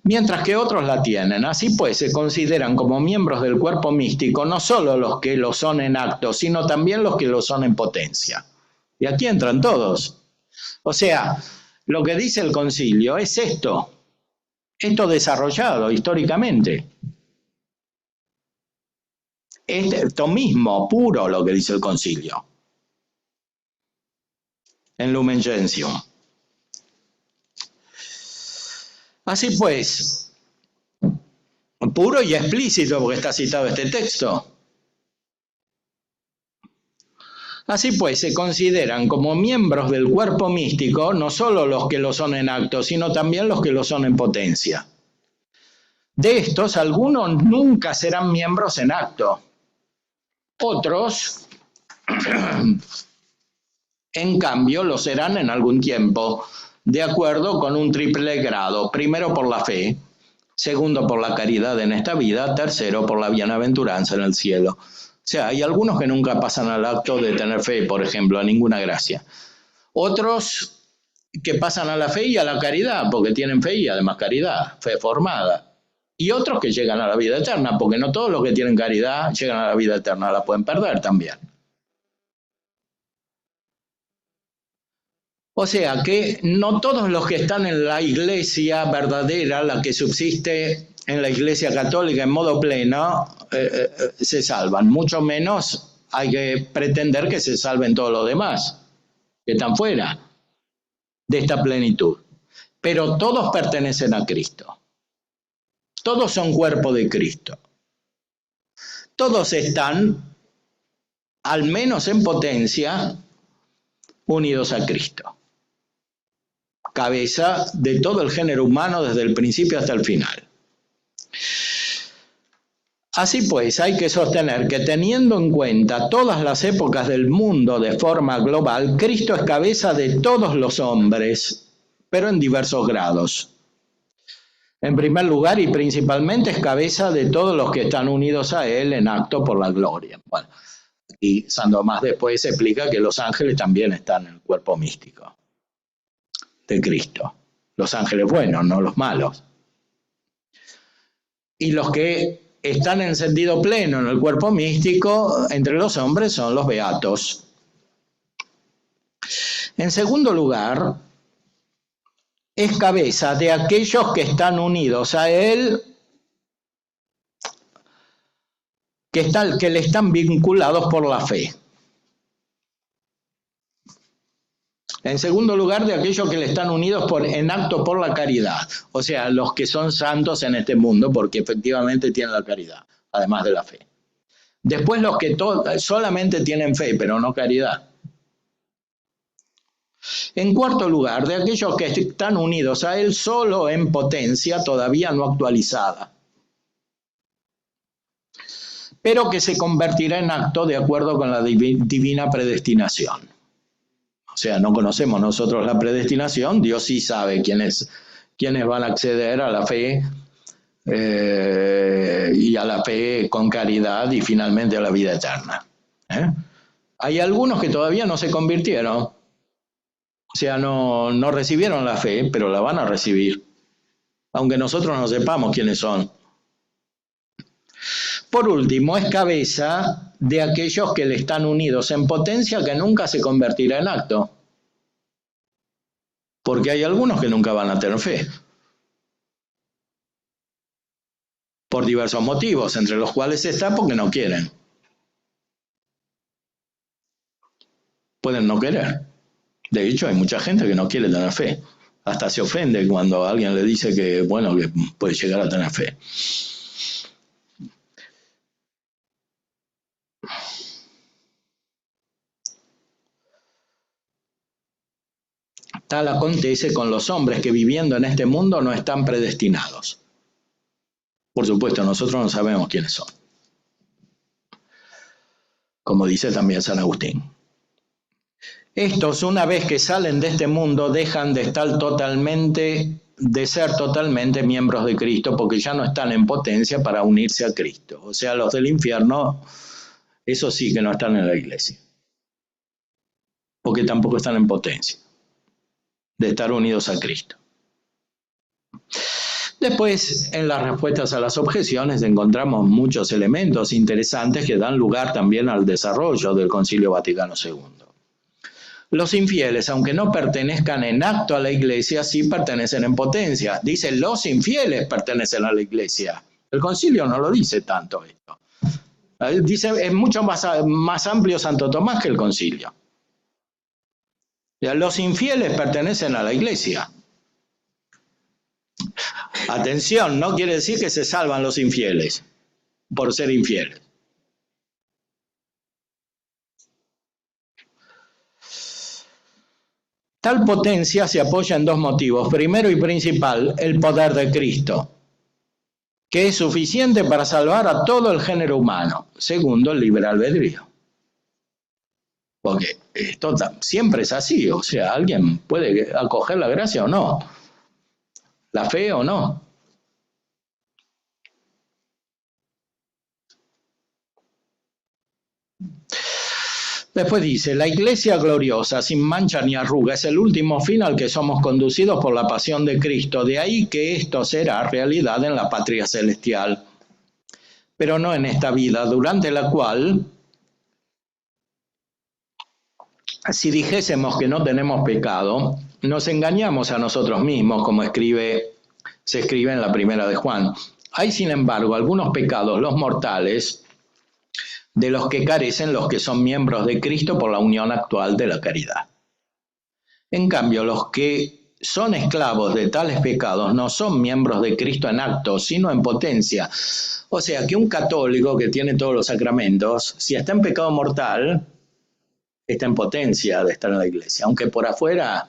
mientras que otros la tienen. Así pues, se consideran como miembros del cuerpo místico no solo los que lo son en acto, sino también los que lo son en potencia. Y aquí entran todos. O sea, lo que dice el concilio es esto desarrollado históricamente. Esto mismo, puro, lo que dice el concilio. En Lumen Gentium. Así pues, puro y explícito porque está citado este texto. Así pues, se consideran como miembros del cuerpo místico no solo los que lo son en acto, sino también los que lo son en potencia. De estos, algunos nunca serán miembros en acto. Otros, en cambio, lo serán en algún tiempo, de acuerdo con un triple grado. Primero por la fe, segundo por la caridad en esta vida, tercero por la bienaventuranza en el cielo. O sea, hay algunos que nunca pasan al acto de tener fe, por ejemplo, a ninguna gracia. Otros que pasan a la fe y a la caridad, porque tienen fe y además caridad, fe formada. Y otros que llegan a la vida eterna, porque no todos los que tienen caridad llegan a la vida eterna, la pueden perder también. O sea que no todos los que están en la iglesia verdadera, la que subsiste en la iglesia católica en modo pleno, se salvan. Mucho menos hay que pretender que se salven todos los demás, que están fuera de esta plenitud. Pero todos pertenecen a Cristo. Todos son cuerpo de Cristo. Todos están, al menos en potencia, unidos a Cristo. Cabeza de todo el género humano desde el principio hasta el final. Así pues, hay que sostener que teniendo en cuenta todas las épocas del mundo de forma global, Cristo es cabeza de todos los hombres, pero en diversos grados. En primer lugar y principalmente es cabeza de todos los que están unidos a Él en acto por la gloria. Bueno, y San Tomás después explica que los ángeles también están en el cuerpo místico de Cristo. Los ángeles buenos, no los malos. Y los que están en sentido pleno en el cuerpo místico entre los hombres son los beatos. En segundo lugar, es cabeza de aquellos que están unidos a Él, que le están vinculados por la fe. En segundo lugar, de aquellos que le están unidos en acto por la caridad, o sea, los que son santos en este mundo, porque efectivamente tienen la caridad, además de la fe. Después los que solamente tienen fe, pero no caridad. En cuarto lugar, de aquellos que están unidos a Él solo en potencia, todavía no actualizada, pero que se convertirá en acto de acuerdo con la divina predestinación. O sea, no conocemos nosotros la predestinación, Dios sí sabe quiénes van a acceder a la fe y a la fe con caridad y finalmente a la vida eterna. Hay algunos que todavía no se convirtieron, o sea, no recibieron la fe, pero la van a recibir, aunque nosotros no sepamos quiénes son. Por último, es cabeza de aquellos que le están unidos en potencia que nunca se convertirá en acto. Porque hay algunos que nunca van a tener fe. Por diversos motivos, entre los cuales está porque no quieren. Pueden no querer. De hecho, hay mucha gente que no quiere tener fe. Hasta se ofende cuando alguien le dice que, bueno, que puede llegar a tener fe. Tal acontece con los hombres que viviendo en este mundo no están predestinados. Por supuesto, nosotros no sabemos quiénes son. Como dice también San Agustín. Estos, una vez que salen de este mundo, dejan de ser totalmente miembros de Cristo, porque ya no están en potencia para unirse a Cristo. O sea, los del infierno, esos sí que no están en la iglesia, porque tampoco están en potencia de estar unidos a Cristo. Después, en las respuestas a las objeciones, encontramos muchos elementos interesantes que dan lugar también al desarrollo del Concilio Vaticano II. Los infieles, aunque no pertenezcan en acto a la iglesia, sí pertenecen en potencia. Dice, los infieles pertenecen a la iglesia. El concilio no lo dice tanto esto. Dice, es mucho más amplio Santo Tomás que el concilio. Los infieles pertenecen a la iglesia. Atención, no quiere decir que se salvan los infieles por ser infieles. Tal potencia se apoya en dos motivos. Primero y principal, el poder de Cristo. que es suficiente para salvar a todo el género humano, segundo el libre albedrío. Porque esto siempre es así, o sea, alguien puede acoger la gracia o no, la fe o no. Después dice, la iglesia gloriosa, sin mancha ni arruga, es el último fin al que somos conducidos por la pasión de Cristo. De ahí que esto será realidad en la patria celestial, pero no en esta vida, durante la cual, si dijésemos que no tenemos pecado, nos engañamos a nosotros mismos, como se escribe en la primera de Juan. Hay, sin embargo, algunos pecados, los mortales, de los que carecen los que son miembros de Cristo por la unión actual de la caridad. En cambio, los que son esclavos de tales pecados no son miembros de Cristo en acto, sino en potencia. O sea, que un católico que tiene todos los sacramentos, si está en pecado mortal, está en potencia de estar en la iglesia, aunque por afuera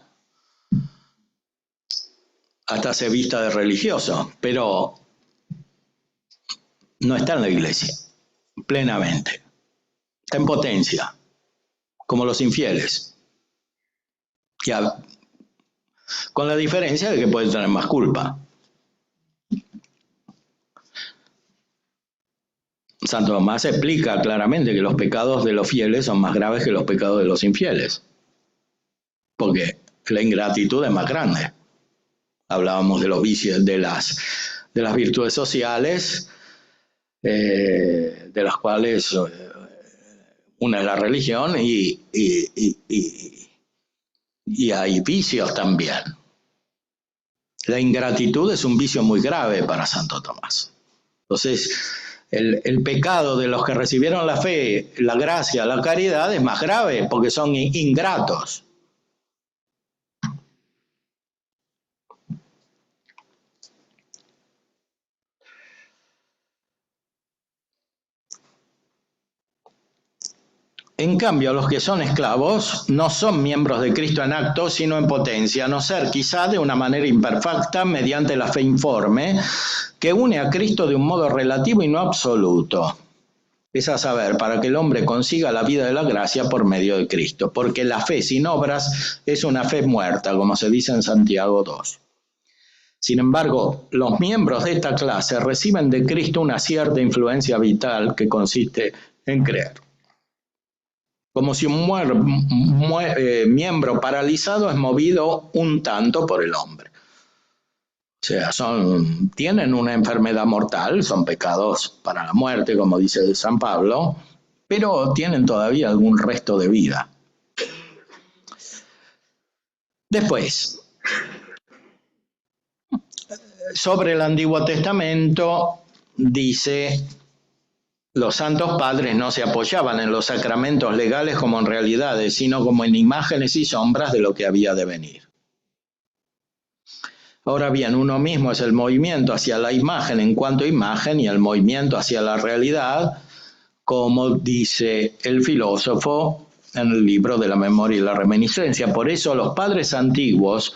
hasta se vista de religioso, pero no está en la iglesia plenamente. Está en potencia, como los infieles. Con la diferencia de que puede tener más culpa. Santo Tomás explica claramente que los pecados de los fieles son más graves que los pecados de los infieles, porque la ingratitud es más grande. Hablábamos de los vicios, de las virtudes sociales, de las cuales una es la religión y hay vicios también. La ingratitud es un vicio muy grave para Santo Tomás. Entonces, el pecado de los que recibieron la fe, la gracia, la caridad es más grave porque son ingratos. En cambio, los que son esclavos no son miembros de Cristo en acto, sino en potencia, a no ser quizá de una manera imperfecta mediante la fe informe, que une a Cristo de un modo relativo y no absoluto. Es a saber, para que el hombre consiga la vida de la gracia por medio de Cristo, porque la fe sin obras es una fe muerta, como se dice en Santiago 2. Sin embargo, los miembros de esta clase reciben de Cristo una cierta influencia vital que consiste en creer. Como si un miembro paralizado es movido un tanto por el hombre. O sea, tienen una enfermedad mortal, son pecados para la muerte, como dice San Pablo, pero tienen todavía algún resto de vida. Después, sobre el Antiguo Testamento, dice: los santos padres no se apoyaban en los sacramentos legales como en realidades, sino como en imágenes y sombras de lo que había de venir. Ahora bien, uno mismo es el movimiento hacia la imagen en cuanto a imagen y el movimiento hacia la realidad, como dice el filósofo en el libro de la Memoria y la Reminiscencia. Por eso los padres antiguos, o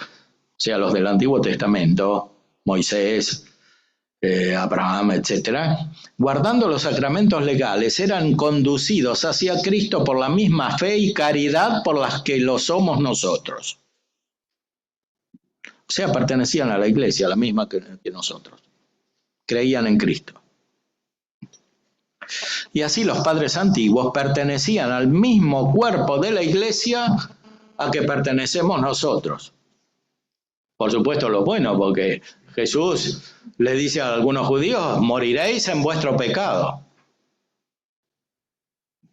sea, los del Antiguo Testamento, Moisés, Abraham, etc., guardando los sacramentos legales, eran conducidos hacia Cristo por la misma fe y caridad por las que lo somos nosotros. O sea, pertenecían a la iglesia, la misma que nosotros. Creían en Cristo. Y así los padres antiguos pertenecían al mismo cuerpo de la iglesia a que pertenecemos nosotros. Por supuesto, lo bueno, porque Jesús le dice a algunos judíos: moriréis en vuestro pecado.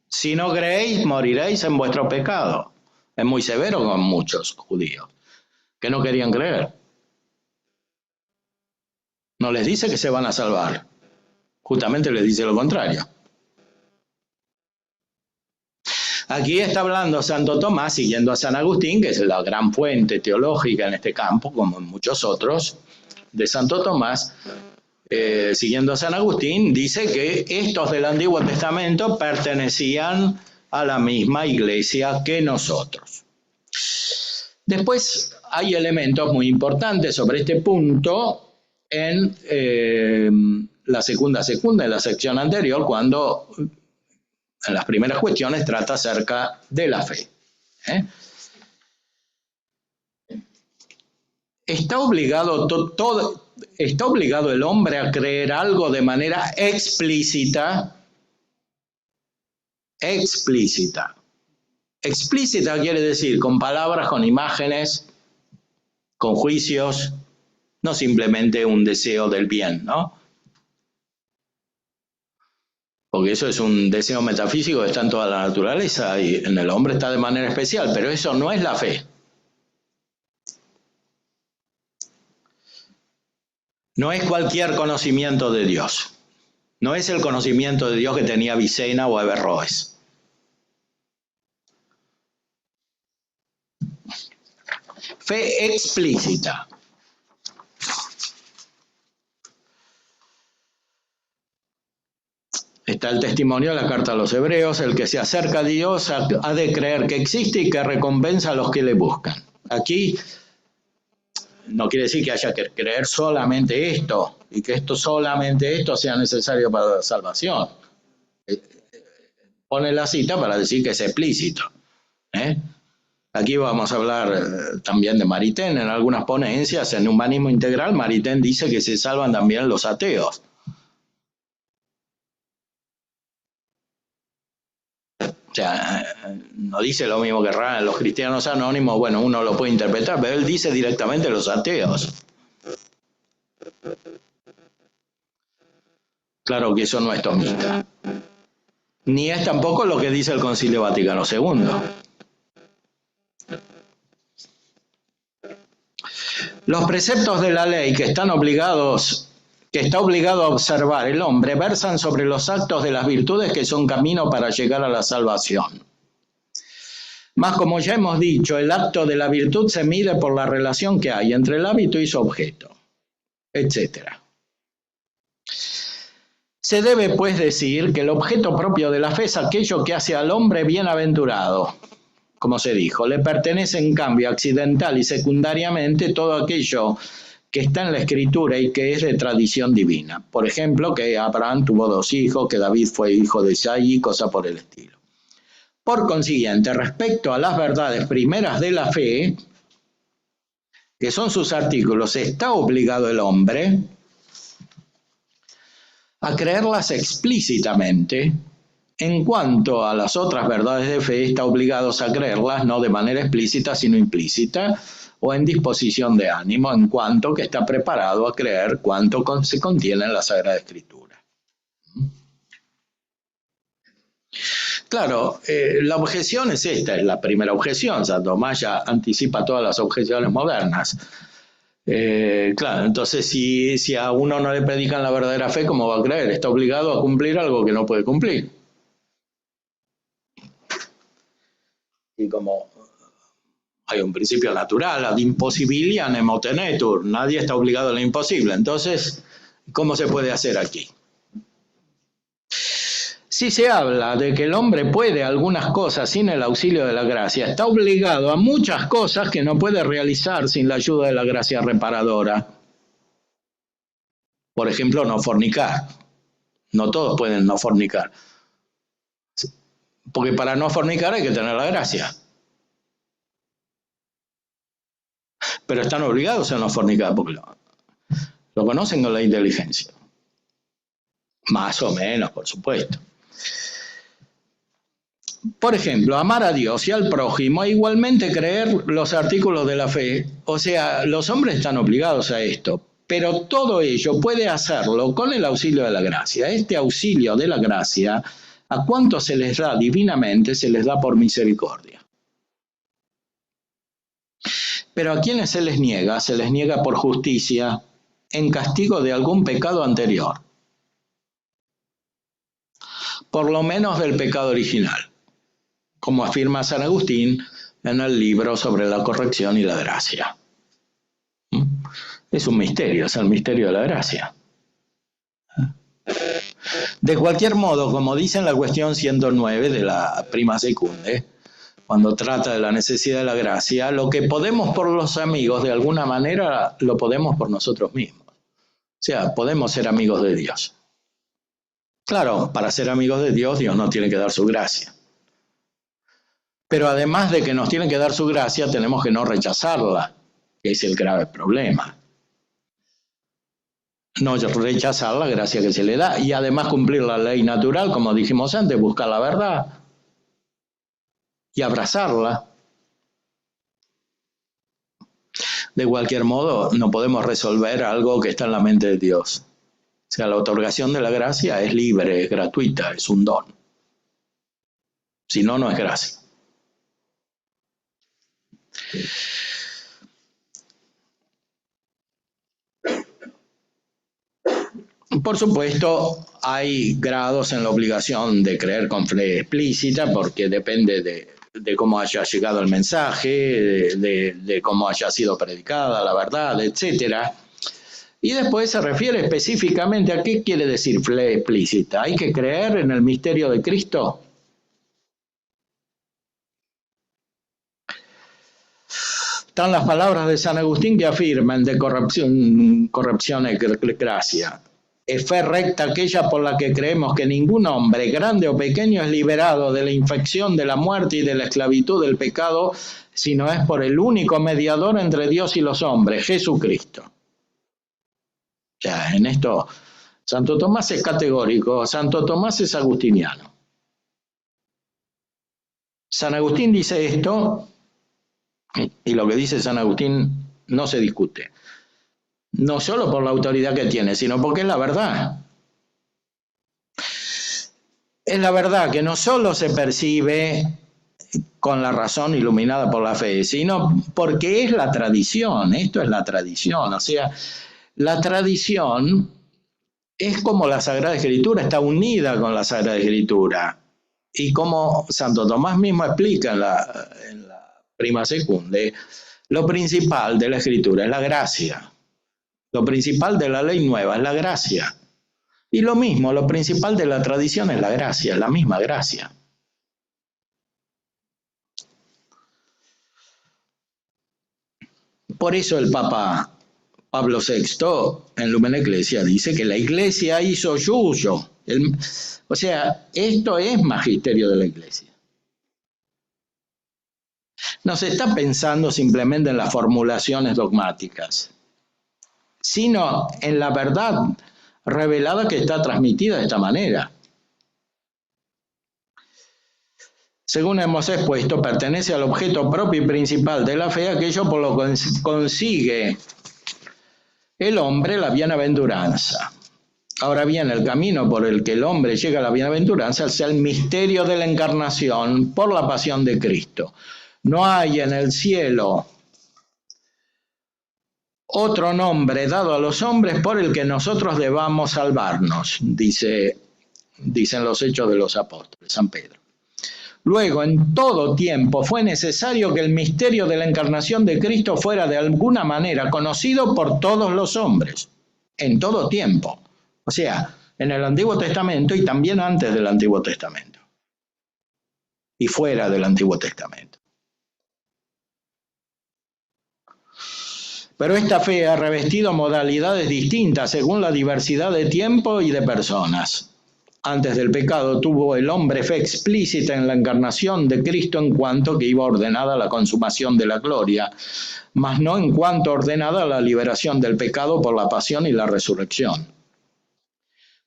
Si no creéis, moriréis en vuestro pecado. Es muy severo con muchos judíos que no querían creer. No les dice que se van a salvar. Justamente les dice lo contrario. Aquí está hablando Santo Tomás, siguiendo a San Agustín, que es la gran fuente teológica en este campo, como en muchos otros, de Santo Tomás. Siguiendo a San Agustín, dice que estos del Antiguo Testamento pertenecían a la misma iglesia que nosotros. Después hay elementos muy importantes sobre este punto en la segunda en la sección anterior, cuando en las primeras cuestiones trata acerca de la fe. ¿Está obligado el hombre a creer algo de manera explícita? Explícita. Explícita quiere decir con palabras, con imágenes, con juicios, no simplemente un deseo del bien, ¿no? Porque eso es un deseo metafísico que está en toda la naturaleza y en el hombre está de manera especial, pero eso no es la fe. No es cualquier conocimiento de Dios. No es el conocimiento de Dios que tenía Avicena o Averroes. Fe explícita. Está el testimonio de la carta a los Hebreos: el que se acerca a Dios ha de creer que existe y que recompensa a los que le buscan. Aquí no quiere decir que haya que creer solamente esto y que solamente esto sea necesario para la salvación. Pone la cita para decir que es explícito. Aquí vamos a hablar también de Maritain. En algunas ponencias en Humanismo Integral, Maritain dice que se salvan también los ateos. O sea, no dice lo mismo que los cristianos anónimos. Bueno, uno lo puede interpretar, pero él dice directamente los ateos. Claro que eso no es tomista. Ni es tampoco lo que dice el Concilio Vaticano II. Los preceptos de la ley que está obligado a observar el hombre versan sobre los actos de las virtudes que son camino para llegar a la salvación. Mas, como ya hemos dicho, el acto de la virtud se mide por la relación que hay entre el hábito y su objeto, etc. Se debe, pues, decir que el objeto propio de la fe es aquello que hace al hombre bienaventurado. Como se dijo, le pertenece en cambio accidental y secundariamente todo aquello que está en la Escritura y que es de tradición divina. Por ejemplo, que Abraham tuvo 2 hijos, que David fue hijo de Isaí, cosa por el estilo. Por consiguiente, respecto a las verdades primeras de la fe, que son sus artículos, está obligado el hombre a creerlas explícitamente. En cuanto a las otras verdades de fe, está obligado a creerlas no de manera explícita, sino implícita, o en disposición de ánimo, en cuanto que está preparado a creer cuanto se contiene en la Sagrada Escritura. Claro, la objeción es esta, es la primera objeción. Santo Tomás ya anticipa todas las objeciones modernas. Claro, entonces si a uno no le predican la verdadera fe, ¿cómo va a creer? Está obligado a cumplir algo que no puede cumplir. Y como hay un principio natural, ad impossibilia nemo tenetur, nadie está obligado a lo imposible. Entonces, ¿cómo se puede hacer aquí? Si se habla de que el hombre puede algunas cosas sin el auxilio de la gracia, está obligado a muchas cosas que no puede realizar sin la ayuda de la gracia reparadora. Por ejemplo, no fornicar. No todos pueden no fornicar. Porque para no fornicar hay que tener la gracia. Pero están obligados a no fornicar porque lo conocen con la inteligencia. Más o menos, por supuesto. Por ejemplo, amar a Dios y al prójimo e igualmente creer los artículos de la fe. O sea, los hombres están obligados a esto, pero todo ello puede hacerlo con el auxilio de la gracia. Este auxilio de la gracia, ¿a cuánto se les da divinamente? Se les da por misericordia. Pero a quienes se les niega por justicia, en castigo de algún pecado anterior. Por lo menos del pecado original, como afirma San Agustín en el libro sobre la corrección y la gracia. Es un misterio, es el misterio de la gracia. De cualquier modo, como dice en la cuestión 109 de la Prima Secunde, cuando trata de la necesidad de la gracia, lo que podemos por los amigos, de alguna manera, lo podemos por nosotros mismos. O sea, podemos ser amigos de Dios. Claro, para ser amigos de Dios, Dios nos tiene que dar su gracia. Pero además de que nos tiene que dar su gracia, tenemos que no rechazarla, que es el grave problema. No rechazar la gracia que se le da y además cumplir la ley natural, como dijimos antes, buscar la verdad y abrazarla. De cualquier modo, no podemos resolver algo que está en la mente de Dios. O sea, la otorgación de la gracia es libre, es gratuita, es un don. Si no, no es gracia. Por supuesto, hay grados en la obligación de creer con fe explícita, porque depende de cómo haya llegado el mensaje, de cómo haya sido predicada la verdad, etc. Y después se refiere específicamente a qué quiere decir fe explícita. ¿Hay que creer en el misterio de Cristo? Están las palabras de San Agustín que afirman de corrupción y gracia. Es fe recta aquella por la que creemos que ningún hombre, grande o pequeño, es liberado de la infección de la muerte y de la esclavitud del pecado, sino es por el único mediador entre Dios y los hombres, Jesucristo. Ya, en esto Santo Tomás es categórico, Santo Tomás es agustiniano. San Agustín dice esto, y lo que dice San Agustín no se discute. No solo por la autoridad que tiene, sino porque es la verdad. Es la verdad que no solo se percibe con la razón iluminada por la fe, sino porque es la tradición. Esto es la tradición. O sea, la tradición es como la Sagrada Escritura, está unida con la Sagrada Escritura. Y como Santo Tomás mismo explica en la Prima Secunde, lo principal de la Escritura es la gracia. Lo principal de la ley nueva es la gracia. Y lo mismo, lo principal de la tradición es la gracia, la misma gracia. Por eso el Papa Pablo VI en Lumen Ecclesia dice que la Iglesia hizo suyo. O sea, esto es magisterio de la Iglesia. No se está pensando simplemente en las formulaciones dogmáticas, sino en la verdad revelada que está transmitida de esta manera. Según hemos expuesto, pertenece al objeto propio y principal de la fe aquello por lo que consigue el hombre la bienaventuranza. Ahora bien, el camino por el que el hombre llega a la bienaventuranza es el misterio de la encarnación por la pasión de Cristo. No hay en el cielo otro nombre dado a los hombres por el que nosotros debamos salvarnos, dicen los Hechos de los Apóstoles, San Pedro. Luego, en todo tiempo fue necesario que el misterio de la encarnación de Cristo fuera de alguna manera conocido por todos los hombres, en todo tiempo. O sea, en el Antiguo Testamento y también antes del Antiguo Testamento. Y fuera del Antiguo Testamento. Pero esta fe ha revestido modalidades distintas según la diversidad de tiempo y de personas. Antes del pecado tuvo el hombre fe explícita en la encarnación de Cristo en cuanto que iba ordenada la consumación de la gloria, mas no en cuanto ordenada la liberación del pecado por la pasión y la resurrección.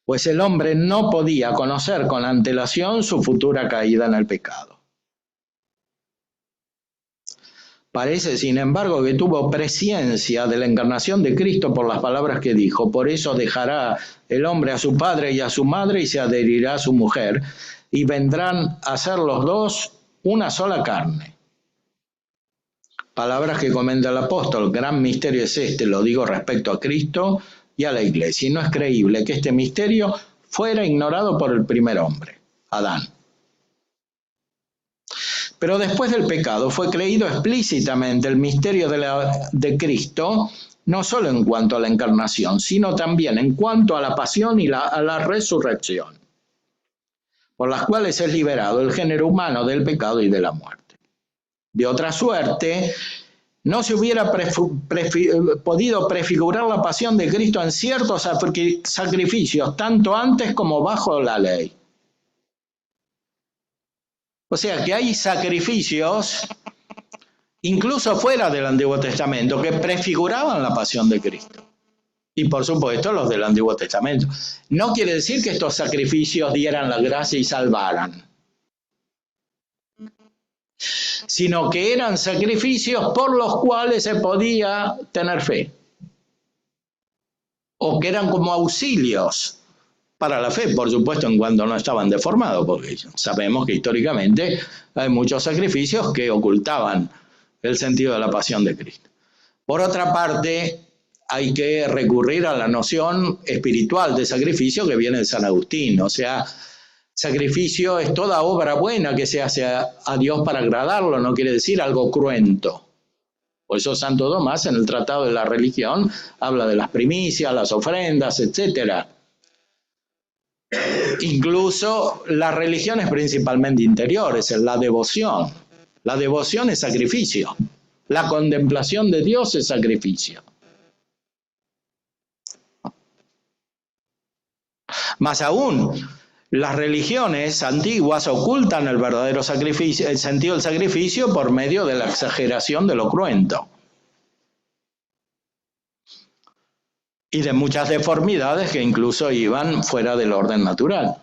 Pues el hombre no podía conocer con antelación su futura caída en el pecado. Parece, sin embargo, que tuvo presciencia de la encarnación de Cristo por las palabras que dijo. Por eso dejará el hombre a su padre y a su madre y se adherirá a su mujer, y vendrán a ser los dos una sola carne. Palabras que comenta el apóstol. Gran misterio es este, lo digo respecto a Cristo y a la Iglesia. Y no es creíble que este misterio fuera ignorado por el primer hombre, Adán. Pero después del pecado fue creído explícitamente el misterio de Cristo, no solo en cuanto a la encarnación, sino también en cuanto a la pasión y a la resurrección, por las cuales es liberado el género humano del pecado y de la muerte. De otra suerte, no se hubiera podido prefigurar la pasión de Cristo en ciertos sacrificios, tanto antes como bajo la ley. O sea que hay sacrificios, incluso fuera del Antiguo Testamento, que prefiguraban la pasión de Cristo. Y por supuesto los del Antiguo Testamento. No quiere decir que estos sacrificios dieran la gracia y salvaran, sino que eran sacrificios por los cuales se podía tener fe, o que eran como auxilios para la fe, por supuesto, en cuanto no estaban deformados, porque sabemos que históricamente hay muchos sacrificios que ocultaban el sentido de la pasión de Cristo. Por otra parte, hay que recurrir a la noción espiritual de sacrificio que viene de San Agustín. O sea, sacrificio es toda obra buena que se hace a Dios para agradarlo, no quiere decir algo cruento. Por eso Santo Tomás en el Tratado de la Religión habla de las primicias, las ofrendas, etc. Incluso la religión es principalmente interior, es la devoción. La devoción es sacrificio. La contemplación de Dios es sacrificio. Más aún, las religiones antiguas ocultan el verdadero sacrificio, el sentido del sacrificio por medio de la exageración de lo cruento y de muchas deformidades que incluso iban fuera del orden natural.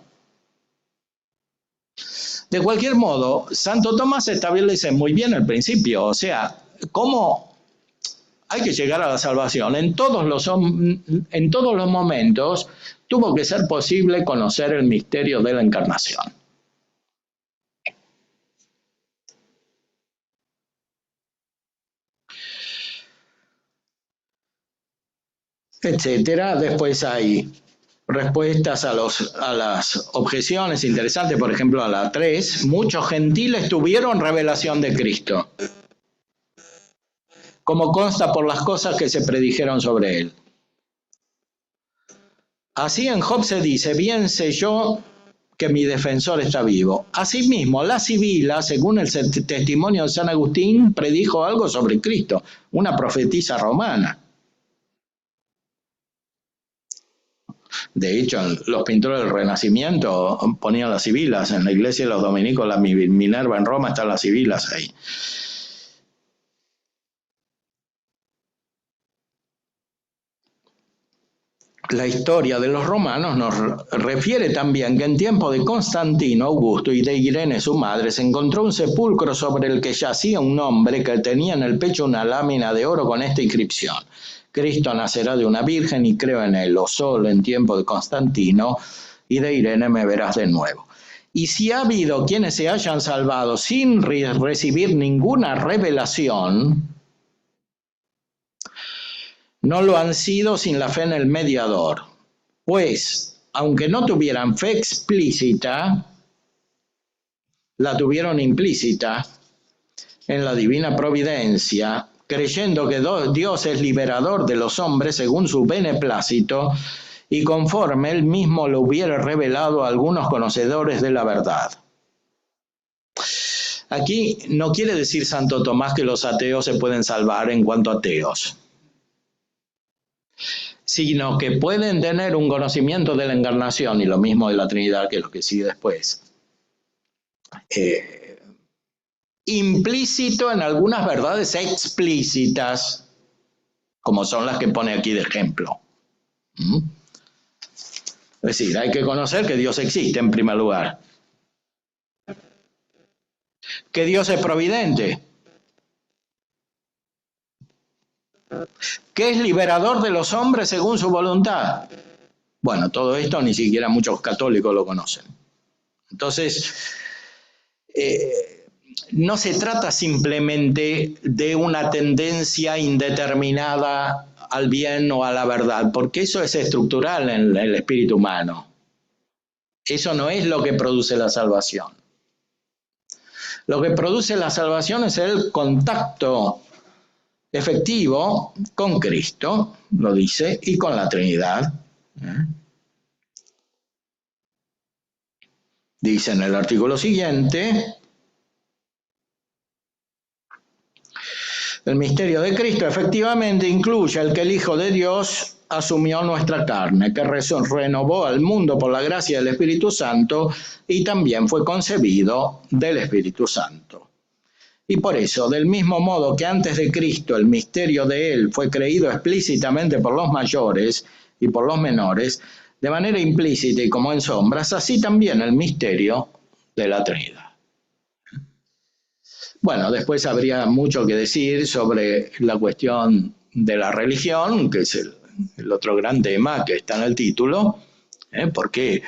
De cualquier modo, Santo Tomás establece muy bien el principio, o sea, cómo hay que llegar a la salvación. En todos los momentos tuvo que ser posible conocer el misterio de la encarnación. Etcétera. Después hay respuestas a las objeciones interesantes, por ejemplo, a la 3. Muchos gentiles tuvieron revelación de Cristo, como consta por las cosas que se predijeron sobre él. Así en Job se dice, bien sé yo que mi defensor está vivo. Asimismo, la Sibila, según el testimonio de San Agustín, predijo algo sobre Cristo, una profetisa romana. De hecho, los pintores del Renacimiento ponían las sibilas. En la iglesia de los dominicos, la Minerva en Roma, están las sibilas ahí. La historia de los romanos nos refiere también que en tiempo de Constantino Augusto y de Irene su madre se encontró un sepulcro sobre el que yacía un hombre que tenía en el pecho una lámina de oro con esta inscripción: Cristo nacerá de una virgen y creo en él, o solo en tiempo de Constantino y de Irene me verás de nuevo. Y si ha habido quienes se hayan salvado sin recibir ninguna revelación, no lo han sido sin la fe en el mediador, pues, aunque no tuvieran fe explícita, la tuvieron implícita en la divina providencia, creyendo que Dios es liberador de los hombres según su beneplácito y conforme él mismo lo hubiera revelado a algunos conocedores de la verdad. Aquí no quiere decir Santo Tomás que los ateos se pueden salvar en cuanto a ateos, sino que pueden tener un conocimiento de la encarnación y lo mismo de la Trinidad, que es lo que sigue después, implícito en algunas verdades explícitas, como son las que pone aquí de ejemplo. Es decir, hay que conocer que Dios existe en primer lugar, que Dios es providente, que es liberador de los hombres según su voluntad. Bueno, todo esto ni siquiera muchos católicos lo conocen. Entonces, no se trata simplemente de una tendencia indeterminada al bien o a la verdad, porque eso es estructural en el espíritu humano. Eso no es lo que produce la salvación. Lo que produce la salvación es el contacto efectivo con Cristo, lo dice, y con la Trinidad. Dice en el artículo siguiente, El misterio de Cristo efectivamente incluye el que el Hijo de Dios asumió nuestra carne, que renovó al mundo por la gracia del Espíritu Santo y también fue concebido del Espíritu Santo. Y por eso, del mismo modo que antes de Cristo el misterio de Él fue creído explícitamente por los mayores y por los menores, de manera implícita y como en sombras, así también el misterio de la Trinidad. Bueno, después habría mucho que decir sobre la cuestión de la religión, que es el otro gran tema que está en el título, porque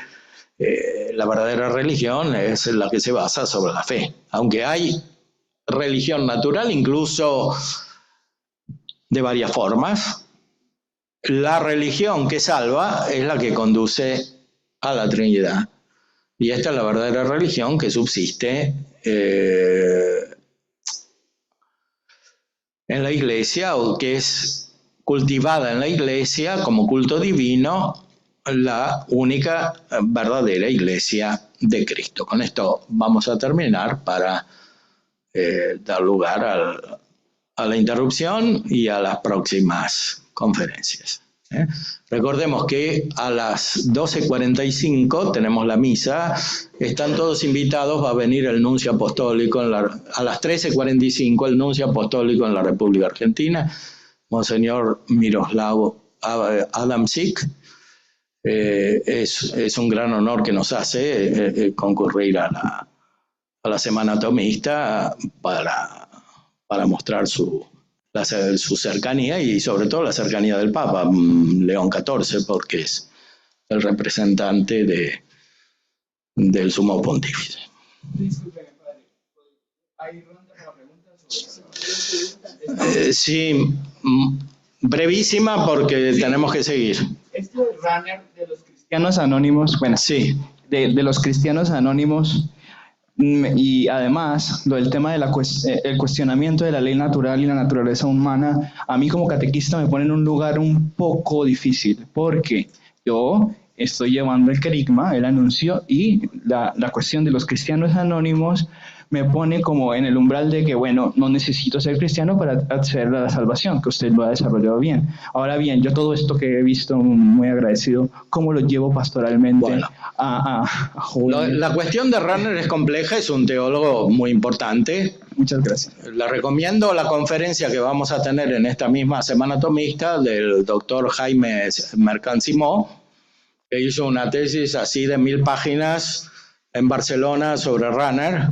la verdadera religión es la que se basa sobre la fe. Aunque hay religión natural, incluso de varias formas, la religión que salva es la que conduce a la Trinidad. Y esta es la verdadera religión que subsiste en la Iglesia, o que es cultivada en la Iglesia como culto divino, la única verdadera Iglesia de Cristo. Con esto vamos a terminar para dar lugar a la interrupción y a las próximas conferencias. Recordemos que a las 12:45 tenemos la misa, están todos invitados, va a venir el nuncio apostólico, a las 13:45 el nuncio apostólico en la República Argentina, Monseñor Miroslav Adamczyk. Es un gran honor que nos hace concurrir a la Semana Tomista para mostrar su cercanía y sobre todo la cercanía del Papa León XIV, porque es el representante del Sumo Pontífice. Disculpe, padre, ¿hay ronda para preguntas? Sí, brevísima porque tenemos que seguir. Este runner de los cristianos anónimos, bueno, sí, de los cristianos anónimos, y además lo del tema de el cuestionamiento de la ley natural y la naturaleza humana, a mí como catequista me pone en un lugar un poco difícil, porque yo estoy llevando el querigma, el anuncio, y la cuestión de los cristianos anónimos me pone como en el umbral de que, bueno, no necesito ser cristiano para acceder a la salvación, que usted lo ha desarrollado bien. Ahora bien, yo todo esto que he visto, muy agradecido, ¿cómo lo llevo pastoralmente? Bueno, a jóvenes? La cuestión de Runner es compleja, es un teólogo muy importante. Muchas gracias. Le recomiendo la conferencia que vamos a tener en esta misma Semana Tomista del doctor Jaime Mercansimó, que hizo una tesis así de 1000 páginas en Barcelona sobre Runner.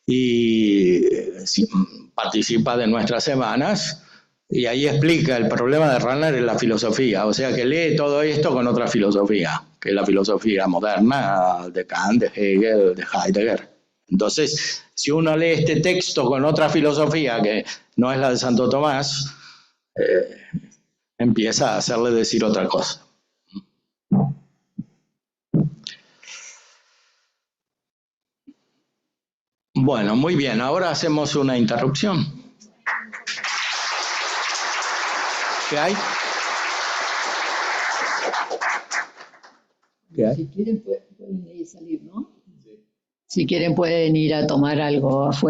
Y sí, participa de nuestras semanas y ahí explica el problema de Runner en la filosofía, o sea que lee todo esto con otra filosofía, que es la filosofía moderna de Kant, de Hegel, de Heidegger. Entonces, si uno lee este texto con otra filosofía que no es la de Santo Tomás, empieza a hacerle decir otra cosa. Bueno, muy bien, ahora hacemos una interrupción. ¿Qué hay? Si quieren pueden ir a salir, ¿no? Si quieren pueden ir a tomar algo afuera.